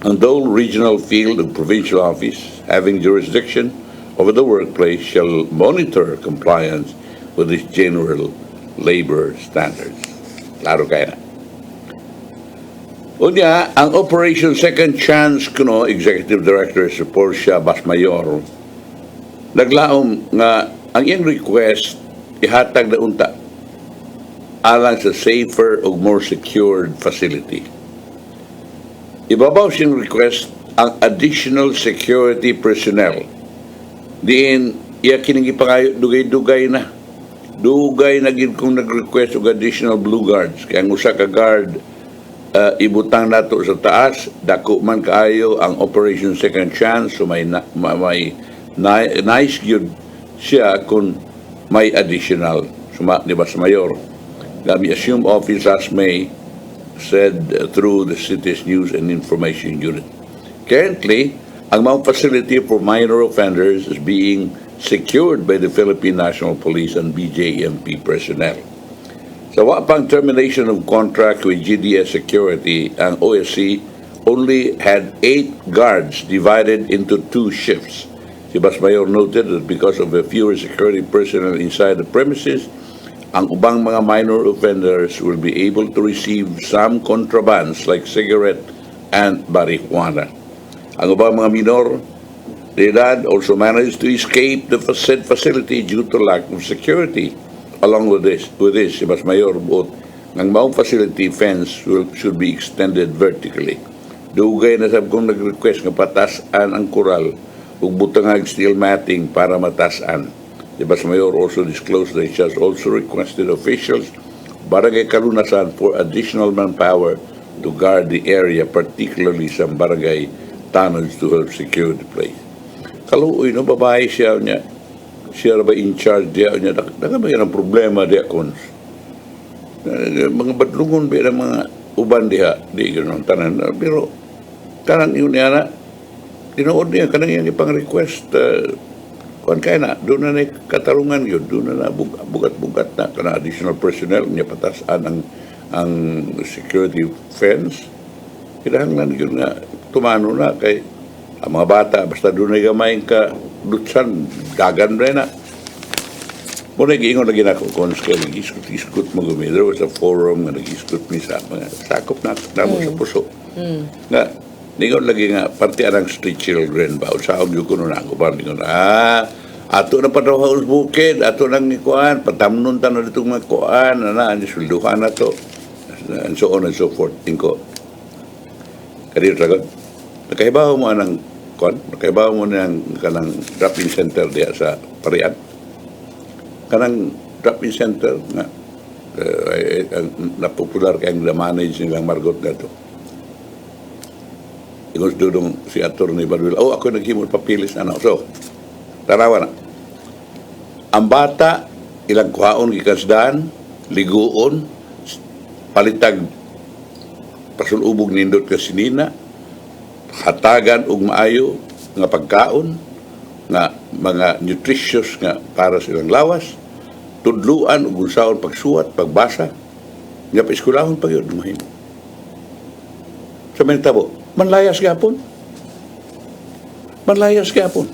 Ang Dole Regional Field and Provincial Office, having jurisdiction of the workplace shall monitor compliance with these general labor standards. Klaro kaya na. Unya, ang Operation Second Chance kuno Executive Director si Portia Basmayor naglaom nga ang iyang request ihatag na unta alang sa safer o more secured facility. Ibabaw siyang request ang additional security personnel. Diin, iya kining ipangayo dugay-dugay na. Dugay na gid kung nag-request og additional blue guards. Kaya ang usa ka guard, ibutang nato sa taas, dako man kaayo ang Operation Second Chance, so may nice yun siya kung may additional. Di ba sa mayor? Kami assume office as may said through the city's news and information unit. Currently, ang mga facility for minor offenders is being secured by the Philippine National Police and BJMP personnel. Sa wapang termination of contract with GDS Security, ang OSC only had 8 guards divided into 2 shifts. Si Basmayor noted that because of the fewer security personnel inside the premises, ang ubang mga minor offenders will be able to receive some contrabands like cigarette and marijuana. Ang ubang mga minor de edad also managed to escape the said facility due to lack of security. Along with this, si Basmayor buot ng maong facility fence should be extended vertically. Dugay na sab kung nag-request nga patasan ang kural ug butangag steel matting para matasan. The Basmayor also disclosed that she has also requested officials barangay Kalunasan for additional manpower to guard the area, particularly sa barangay tunnels to help secure the place. Kaluoy no babae siya niya. Siya ba in charge diya niya? May ang problema diya kons. Mga badlungon ba mga uban diha di gano'n tanan. Pero tanan yun niya na tinuod niya kanang yung ipang request kuan kaya na, doon na katarungan yun, doon na bugat-bugat na kana additional personnel niya patasan ang security fence. Kinahanglan yun nga tumano na kay ang mga bata basta doon na gamay ka lutsan dagan rin na. Muna giingon lagi na ako kung nag-iskut mo gumi. There was a forum nga nag-iskut mi sa mga sakop na mo sa puso. Nga ningon lagi nga parte anang street children ba usaog yung kuno na ako ba ningon ato na padaw bukid ato nang ikuan patamnon tanon ditong mga kuan ana sulduhan na to and so on and so forth tingko kadi ragot nakahibaw mo anang kuan nakahibaw mo nang kanang drop-in center diya sa Parian kanang drop-in center nga napopular kayang manage nilang Margot na to. Igos dudong si Atty. Baduel, ako naghimot papilis na na. So, tarawa na. Ang bata, ilang kuhaon, kikasdaan, liguon, palitag, pasulubog nindot ka sinina, hatagan ug maayo, nga pagkaon, nga mga nutritious nga para silang lawas, tudluan ug unsaon pagsuwat, pagbasa, nga paiskulahon pag yun, mahimo. Sa tabo, manlayas gapon. Manlayas gapon.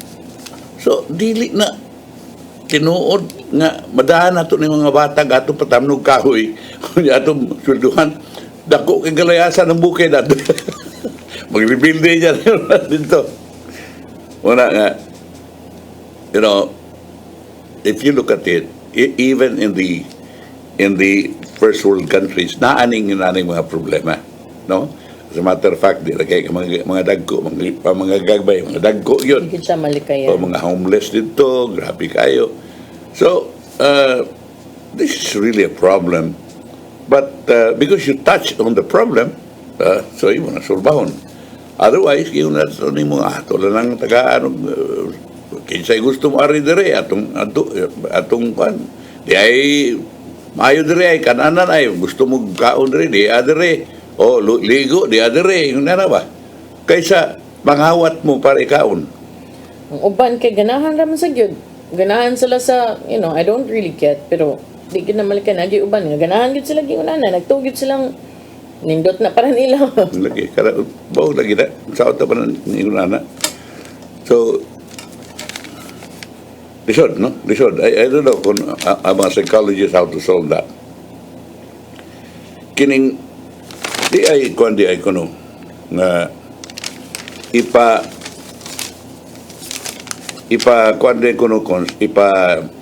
So, dili na tinuod nga madaan nato ni mga bata ato patamnog kahoy kunya ato sulduhan dako kay galayasan ng bukid ato. Mag-rebuild niya dito. Wala nga, you know, if you look at it, even in the first world countries, naaning mga problema, no? As a matter of fact, di na kaya mga dagko, mga gagbay, mga dagko yun. Hindi siya malikayan. O mga homeless dito, grabe kayo. So, this is really a problem. But because you touch on the problem, so yun na sulbahon. Otherwise, yun na ito ni mga ato lang tagaan, kinsay gusto mo ari dire, atong kan. Di ay, maayo dire ay, kananan ay, gusto mo kaon dire, di adire. O ligo di adere yung nana ba kaysa manghawat mo para ikaon ang uban kay ganahan raman sa gyud ganahan sila sa I don't really get pero di gyud na malikan agi uban nga ganahan gyud sila gyud nana nagtugid silang nindot na para nila lagi kada bawo lagi na sa uta pa ningon nana so Lisod, no? Lisod. I don't know kung ang mga psychologists how to solve that. Kining di ay kuno nga ipa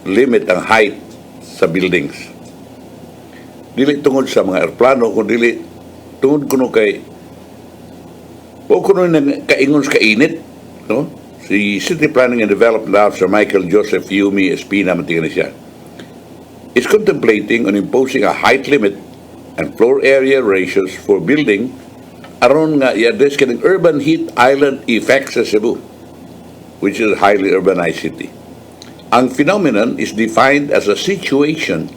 limit ang height sa buildings. Dili tungod sa mga aeroplano, kung dili tungod kuno kay o kuno nang kaingon sa kainit, no? Si City Planning and Development Officer Michael Joseph Yumi Espina Matigan siya is contemplating on imposing a height limit and floor area ratios for building aron nga i-address kaning urban heat island effect sa Cebu, which is a highly urbanized city. Ang phenomenon is defined as a situation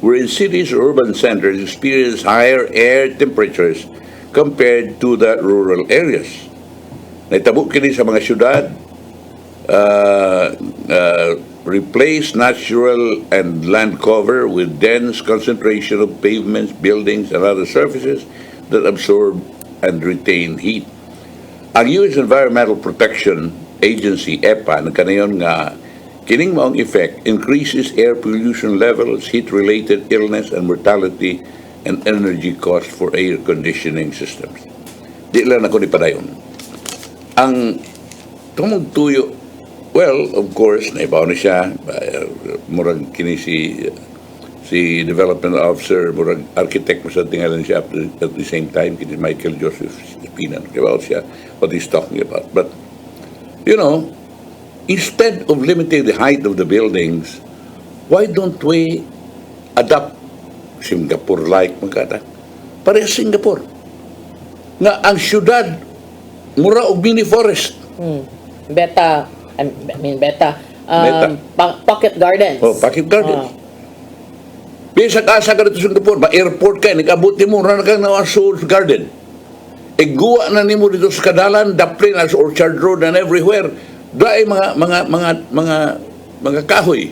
wherein cities or urban centers experience higher air temperatures compared to the rural areas. Naitabo kini sa mga syudad, replace natural and land cover with dense concentration of pavements, buildings, and other surfaces that absorb and retain heat. Ang U.S. Environmental Protection Agency, EPA, nagkanayon nga kining maong effect increases air pollution levels, heat-related illness and mortality, and energy costs for air conditioning systems. Di lang ako ni padayon. Ang tumong tuyo, well, of course, naibaw na siya. Murag kini si development officer, murag architect mo sa tingalan siya at the same time, kini Michael Joseph Espina. Naibaw siya what he's talking about. But, you know, instead of limiting the height of the buildings, why don't we adopt Singapore-like magkata? Parehas Singapore. Nga ang syudad, mura og mini forest. Beta. Pocket gardens. Oh, pocket gardens. Bisa ka-asa ka dito sa Singapore, ba-airport ka, nag-abot mo, na kang Soul's Garden. Iguwa na nimo dito sa Kadalan, Daplin, as Orchard Road, and everywhere. Dahil mga kahoy.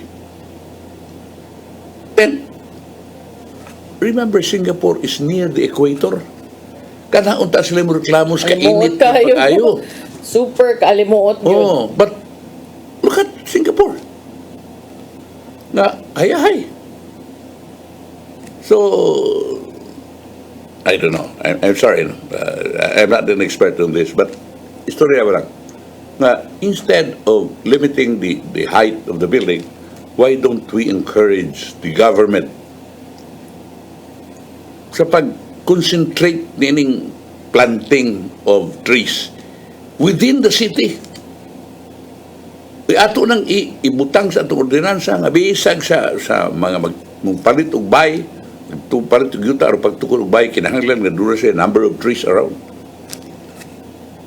Then, remember, Singapore is near the equator. Kanaunta sila mo reklamo sa kainit na pag-ayo. Super kalimuot yun. Oh, but look at Singapore. Na hayahay. So, I don't know. I'm sorry. I'm not an expert on this, but istorya ba lang. Na instead of limiting the height of the building, why don't we encourage the government sa pag-concentrate nining planting of trees within the city? Ato nang ibutang sa atong ordinansa nga bisag sa mga magpalit og bay, palit og yuta o pagtukod og bay, kinahanglan nga dura sa number of trees around.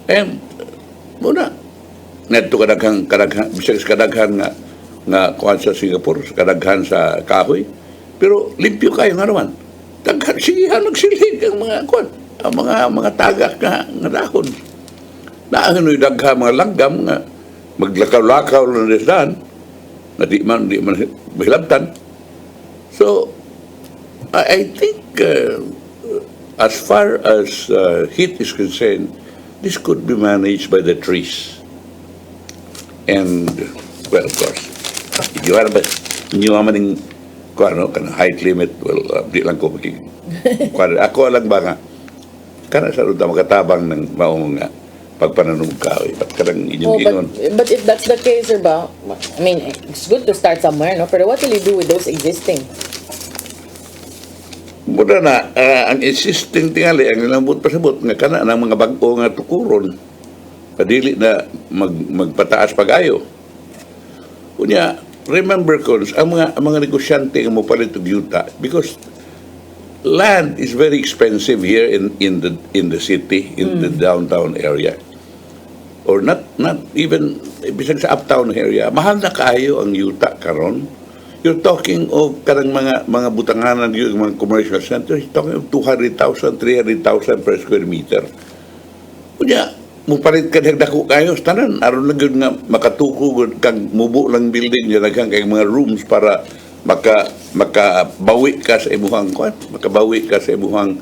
And muna ngadto kadaghan bisag sa kadaghan nga kuan sa Singapore, sa kadaghan sa kahoy, pero limpyo kayo nga naman. Daghan sigihan nagsilig ang mga kuan, ang mga tagak nga dahon. Naanoy daghan mga langgam nga maglakaw-lakaw lang desdan na di man mahilabtan. So I think as far as heat is concerned, this could be managed by the trees. And well, of course, igiwan ba inyo maning kuano kan height limit, well di lang ko maging ako lang ba nga kana sa ruta makatabang ng maong nga pagpananong kahoy. But if that's the case, sir, ba, I mean, it's good to start somewhere, no? Pero what will you do with those existing? Muna na, ang existing tingali, ang nilambot pasabot, nga kana ng mga bago nga tukuron, padili na magpataas pag-ayo. Kunya, remember ko, ang mga negosyante nga mo palit og yuta, because land is very expensive here in the city, in the downtown area. Or not even bisag sa uptown area, mahal na kayo ang yuta karon. You're talking of karang mga butanganan yung mga commercial centers, you're talking of 200,000, 300,000 per square meter. Kunya, mupalit ka dako kayo, tanan aron lang yun nga makatukod kang mubo lang building, yan kang mga rooms para makabawi ka sa imuhang kuan, makabawi ka sa imuhang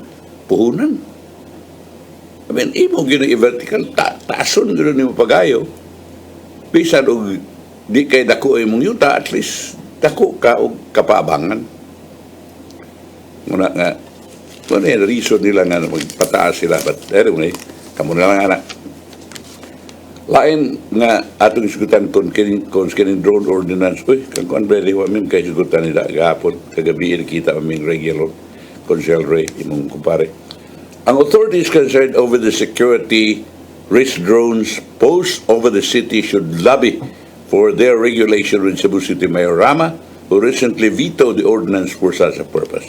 puhunan. I mean, imo gina i-vertical, taason gina nimo pagayo. Bisan og di kay dako ay mong yuta, at least dako ka o kapaabangan. Muna nga, ano yung reason nila nga na magpataas sila. But anyway, kamo na lang anak. Lain nga atong isugutan kung kining drone ordinance. Uy, kung very wa min kay isugutan nila gahapon. Kagabi kita aming regular Consel Ray, imong kumpare. Ang authorities concerned over the security risk drones posed over the city should lobby for their regulation with Cebu City Mayor Rama, who recently vetoed the ordinance for such a purpose.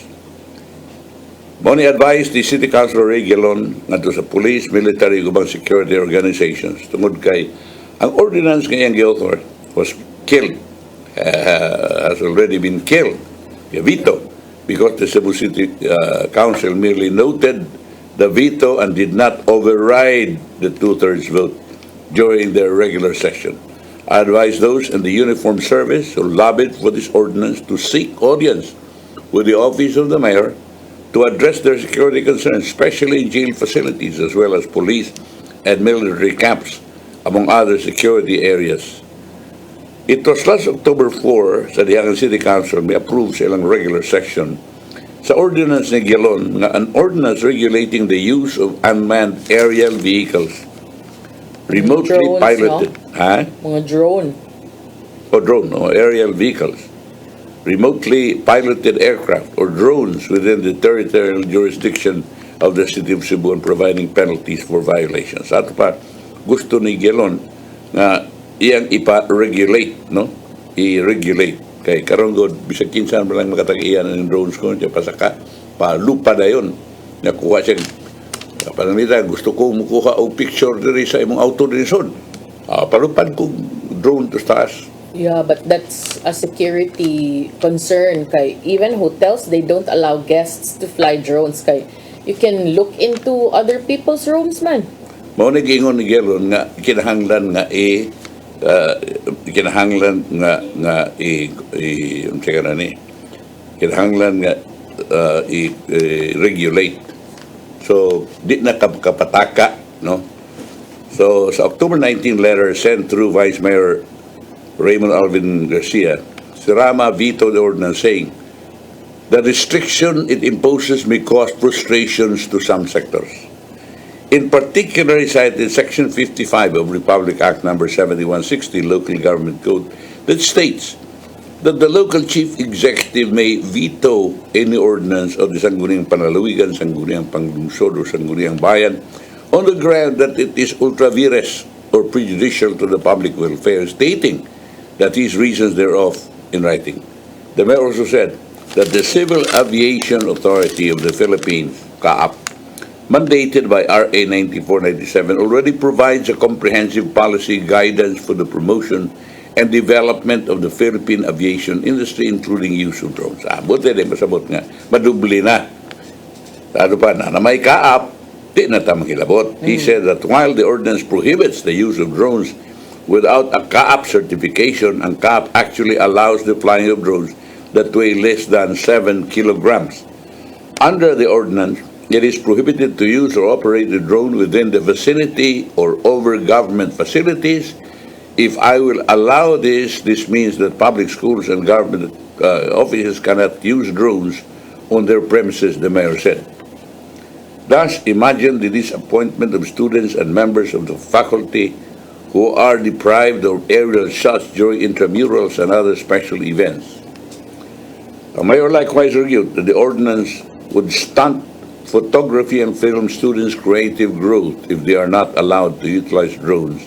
Moni advised the City Council Regulon ngadto sa police, military, ubang security organizations tungod kay ang ordinance ngayang gi-author was killed, has already been killed, veto, because the Cebu City Council merely noted the veto and did not override the two-thirds vote during their regular session. I advise those in the uniformed service who lobbied for this ordinance to seek audience with the office of the mayor to address their security concerns, especially in jail facilities as well as police and military camps, among other security areas. It was last October 4 sa Diagan City Council may approve sa ilang regular session sa ordinance ni Gilon nga an ordinance regulating the use of unmanned aerial vehicles remotely Drones, piloted. no? Ha? Mga drone. O drone, o aerial vehicles. Remotely piloted aircraft or drones within the territorial jurisdiction of the City of Cebu and providing penalties for violations. Ato pa, gusto ni Gilon nga iyang ipa-regulate, no? I-regulate. Kay karon god bisag kinsan man lang makatag-iyan ng drones ko, diya pasaka, palupa na yun. Nakuha siya, pananita, gusto ko mukuha o picture diri sa imong auto din son. Palupad ko drone to taas. Yeah, but that's a security concern kay even hotels they don't allow guests to fly drones kay you can look into other people's rooms man. Mao ni gingon ni Gelon nga kinahanglan nga kinahanglan nga unsa ka ni kinahanglan nga regulate. So di na kapataka, no? So sa October 19 letter sent through Vice Mayor Raymond Alvin Garcia, si Rama vetoed the ordinance saying, the restriction it imposes may cause frustrations to some sectors. In particular, he cited Section 55 of Republic Act No. 7160, Local Government Code, that states that the local chief executive may veto any ordinance of the Sangguniang Panalawigan, Sangguniang Panglungsod, or Sangguniang Bayan on the ground that it is ultra vires or prejudicial to the public welfare, stating that these reasons thereof in writing. The mayor also said that the Civil Aviation Authority of the Philippines, CAAP, mandated by RA 9497, already provides a comprehensive policy guidance for the promotion and development of the Philippine aviation industry, including use of drones. Buti din, masabot nga, madubli na. Ano pa na may CAAP, di na tamang hilabot. He said that while the ordinance prohibits the use of drones without a CAAP certification, and CAAP actually allows the flying of drones that weigh less than 7 kilograms. Under the ordinance, it is prohibited to use or operate a drone within the vicinity or over government facilities. If I will allow this, this means that public schools and government offices cannot use drones on their premises, the mayor said. Thus, imagine the disappointment of students and members of the faculty who are deprived of aerial shots during intramurals and other special events. The mayor likewise argued that the ordinance would stunt photography and film students' creative growth if they are not allowed to utilize drones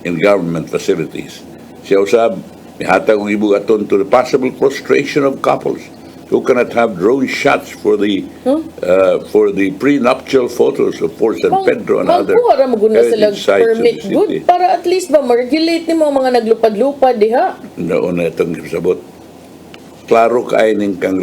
in government facilities. Siya usab, mihatag og ibugaton to the possible frustration of couples who cannot have drone shots for the prenuptial photos of Fort San Pedro and other heritage sites of the city. Good, para at least ba ma-regulate ni mga naglupad-lupad diha. Noon na itong sabot. Klaro kaay ning kang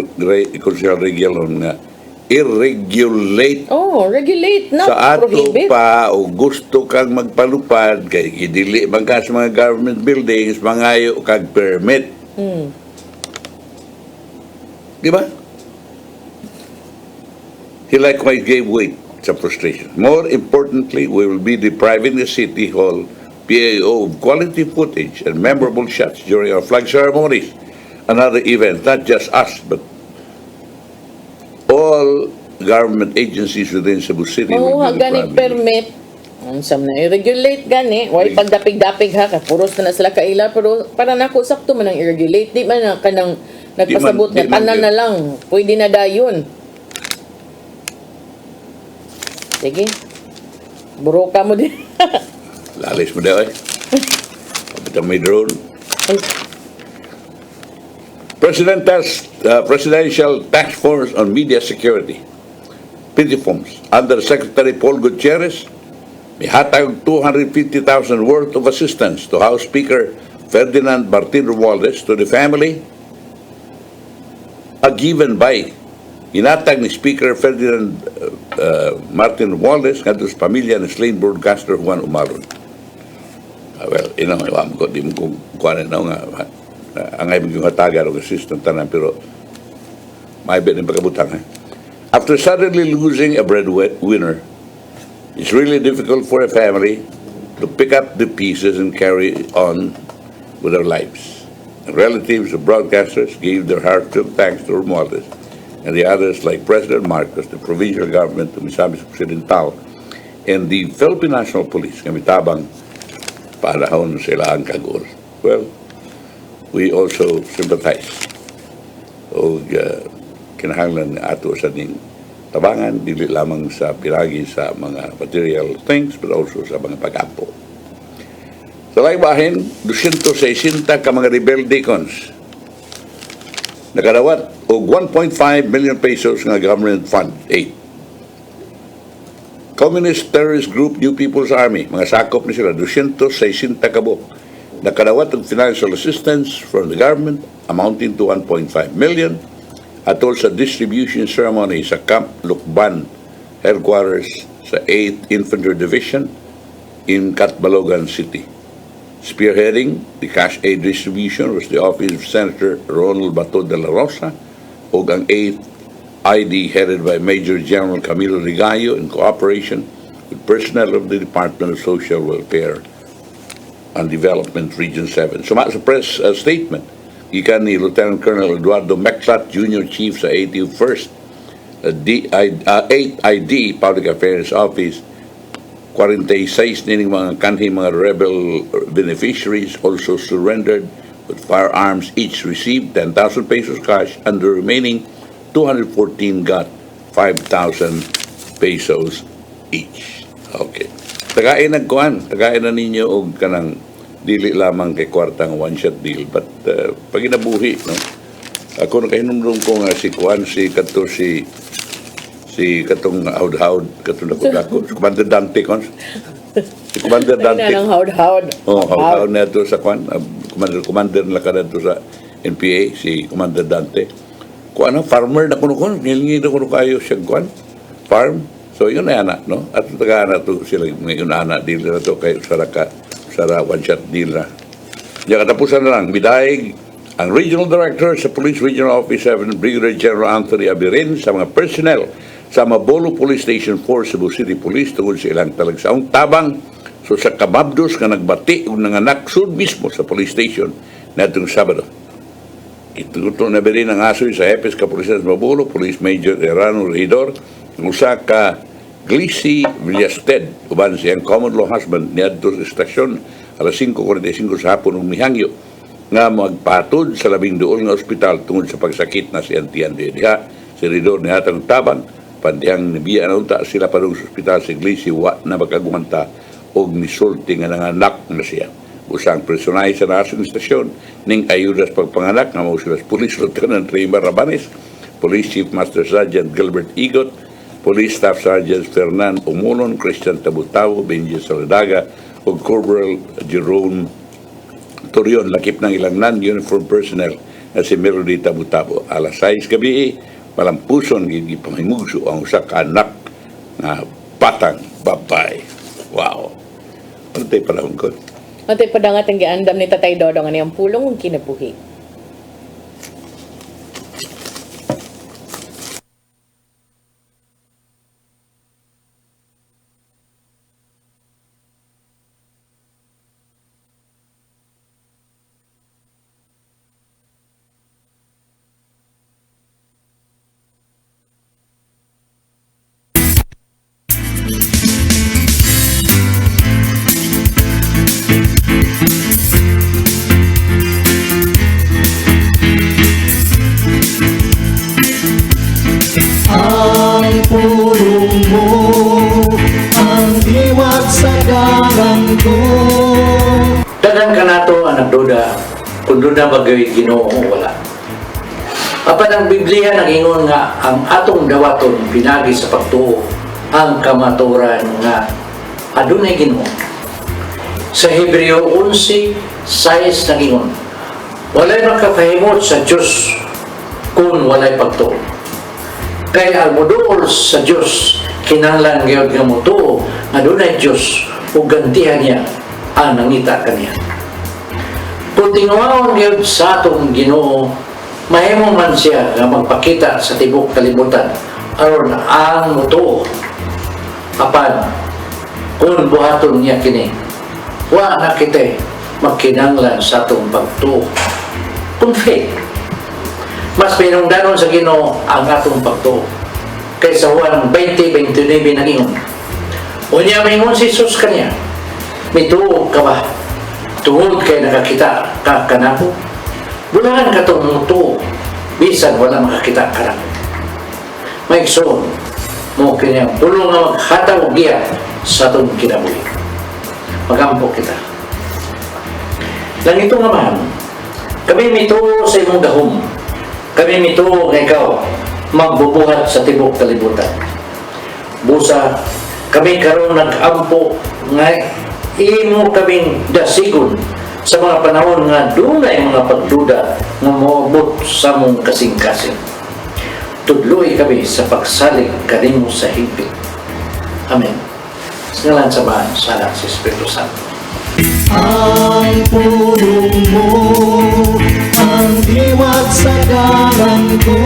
Consel Regulon nga i-regulate. Oh, regulate na, sa ato prohibit. Pa o gusto kang magpalupad kay idili man ka sa mga government buildings mangayo kag permit. Di ba? He likewise gave weight sa frustration. More importantly, we will be depriving the City Hall PAO of quality footage and memorable shots during our flag ceremonies and other events, not just us, but all government agencies within Cebu City. Oo, will be gani proud. permit. Ang sam na i-regulate gani. Way pagdapig-dapig ha. Puros na sila kaila. Pero para nako sakto man ang i-regulate. Di man na kanang nagpasabot Di na man tanan yun. na lang. Pwede na dayon. Sige. Buroka mo din. Lalis mo daw eh. Kapitang may drone. Presidential Task Force on Media Security, PTFOMS, under Secretary Paul Gutierrez, may hatag 250,000 worth of assistance to House Speaker Ferdinand Martin Romualdez to the family, given by inatag ni Speaker Ferdinand Martin Romualdez ngadto sa pamilya ni slain broadcaster Juan Umaron. Well, ina ko di mo kung kuan na nga ang ay maging hataga o assistant tanan pero may bin ang pagkabutang. After suddenly losing a breadwinner, it's really difficult for a family to pick up the pieces and carry on with their lives. And relatives of broadcasters gave their heartfelt thanks to Romualdez and the others like President Marcos, the provincial government of Misamis Occidental, and the Philippine National Police, kamitabang panahon sila ang kagul. Well, we also sympathize o kinahanglan ato sa ning tabangan, dili lamang sa piragi sa mga material things but also sa mga pag-ampo. Sa laybahin, 260 ka mga rebelde cons nakadawat og 1.5 million pesos nga government fund aid. Communist terrorist group New People's Army, mga sakop ni sila 260 kabok. Nakadawat og financial assistance from the government amounting to 1.5 million atol sa distribution ceremony sa Camp Lukban headquarters sa 8th Infantry Division in Catbalogan City. Spearheading the cash aid distribution was the office of Senator Ronald Bato de la Rosa ug ang 8th ID headed by Major General Camilo Rigallo in cooperation with personnel of the Department of Social Welfare and Development Region 7. Suma sa press statement, ikan ni Lieutenant Colonel Eduardo Meclat, Junior Chief sa 81st 8th ID Public Affairs Office, 46 nining mga kanhi mga rebel beneficiaries also surrendered with firearms, each received 10,000 pesos cash and the remaining 214 got 5,000 pesos each. Okay. Tagain na ninyo og kanang dili lamang kay kwartang one-shot deal but pag inabuhi, no? Ako nakahinumdum ko nga si katong haud-haud katong dako si Commander Dante kon si Commander Dante nang haud-haud haud na to sa kwan commander na kada to sa NPA si Commander Dante ko ano farmer na kuno ngilngi na kuno kayo siya kwan farm. So yun na anak, no? At taga-ana to sila, yun anak, deal na to kay Sara one-shot deal na. Diyan katapusan na lang, bidaig ang Regional Director sa Police Regional Office 7, Brigadier General Anthony Abirin sa mga personnel sa Mabolo Police Station 4, Cebu City Police tungkol sa ilang talagsaong tabang so sa kababdos nga nagbati o nanganak sud mismo sa police station na itong Sabado. Ituto na Abirin ang asoy sa Hepes Kapulisan sa Mabolo, Police Major Erano Regidor, usa ka Glisi Villasted uban siyang common law husband niadto sa estasyon alas 5:45 sa hapon ug mihangyo nga magpatod sa labing duol nga ospital tungod sa pagsakit na si Antian diha si Ridor ni hatang tabang pandihang nibiya na unta sila padung sa ospital si Glisi wa na makagumanta og misulti nga nanganak na siya. Usang personay sa nasong estasyon ning ayuda sa pagpanganak nga mao sila Police Lieutenant Raymar Rabanes, Police Chief Master Sergeant Gilbert Igot, Police Staff Sergeants Fernan Umulon, Christian Tabutaw, Benji Saladaga, ug Corporal Jerome Torion, lakip ng ilang non-uniform personnel na si Melody Tabutabo. Alas 6 gabi, malampuson, gipamingugso ang usa ka anak na patang babay. Wow. Ano tayo panahon ko? Ano tayo padangat ang giandam ni Tatay Dodong ang pulong ng kinabuhi. duda, kung duda bagay Ginoo o wala. Apan ang Biblia nangingon nga ang atong dawaton pinagi sa pagtuo ang kamaturan nga adunay Ginoo. Sa Hebreo 11:6 nangingon, walay makapahimot sa Diyos kung walay pagtuo. Kaya ang moduol sa Diyos kinahanglan gyud nga motuo adunay Diyos ug gantihan niya ang nangita kaniya. Kung tinguhaon gyud sa atong Ginoo, mahimo man siya nga magpakita sa tibok kalibutan aron ang mutuo. Apan kung buhaton niya kini, wa na kita magkinahanglan sa atong pagtuo. Kung faith, mas pinungdanon sa Ginoo ang atong pagtuo. Kaysa Juan 20:29 nangingon, unya mingon si Jesus kaniya, mituo ka ba? Tungod kay nakakita ka kanako? Bulahan ka itong mutuo, bisan wala makakita ka nako. Maigsoon mo kanyang pulong nga maghataw giya sa itong kinabuhi. Magampo kita. Lang ito naman, kami mituo sa imong gahom. Kami mituo nga ikaw magbubuhat sa tibok kalibutan. Busa, kami karon nag-ampo nga imo kaming dasigon sa mga panahon nga dunay mga pagduda nga moabot sa mong kasing-kasing. Tudloy kami sa pagsalig kanimo sa higpit. Amen. Sa ngalan sa Ama, sa Anak, sa Espiritu Santo. Ang pulong mo, ang diwag sa kanan ko.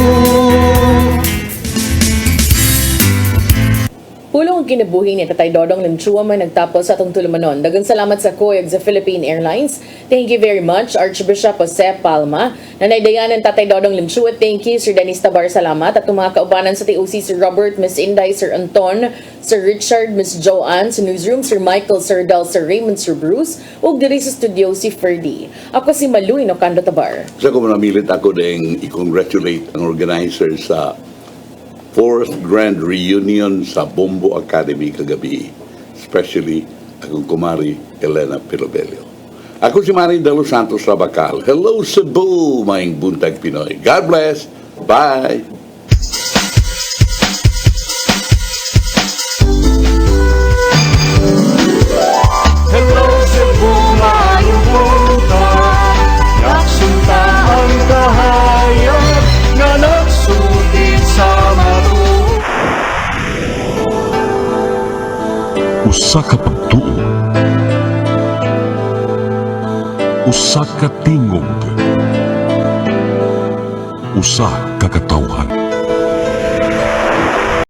Pulong ang kinabuhi ni Tatay Dodong Limchua may nagtapos sa atong tulumanon. Daghang salamat sa COEG sa Philippine Airlines. Thank you very much, Archbishop Jose Palma. Nanay Dayanan, Tatay Dodong Limchua, thank you. Sir Dennis Tabar, salamat. At mga kaubanan sa TOC, Sir Robert, Miss Inday, Sir Anton, Sir Richard, Miss Joanne, sa newsroom, Sir Michael, Sir Dal, Sir Raymond, Sir Bruce, ug diri sa studio si Ferdy. Ako si Maluy Nocando Tabar. Sa kung namilit ako ding i-congratulate ang organizer sa 4th Grand Reunion sa Bombo Academy kagabi, especially akong kumari Elena Pilobelio. Ako si Manny De Los Santos Rabacal. Hello Cebu, Maayong Buntag Pinoy. God bless. Bye. Hello Cebu, maayong buntag. Nagsunta ang kahayag nga nagsutit sa maru. Usa ka pagtuo, usa ka tingog, usa ka katawhan.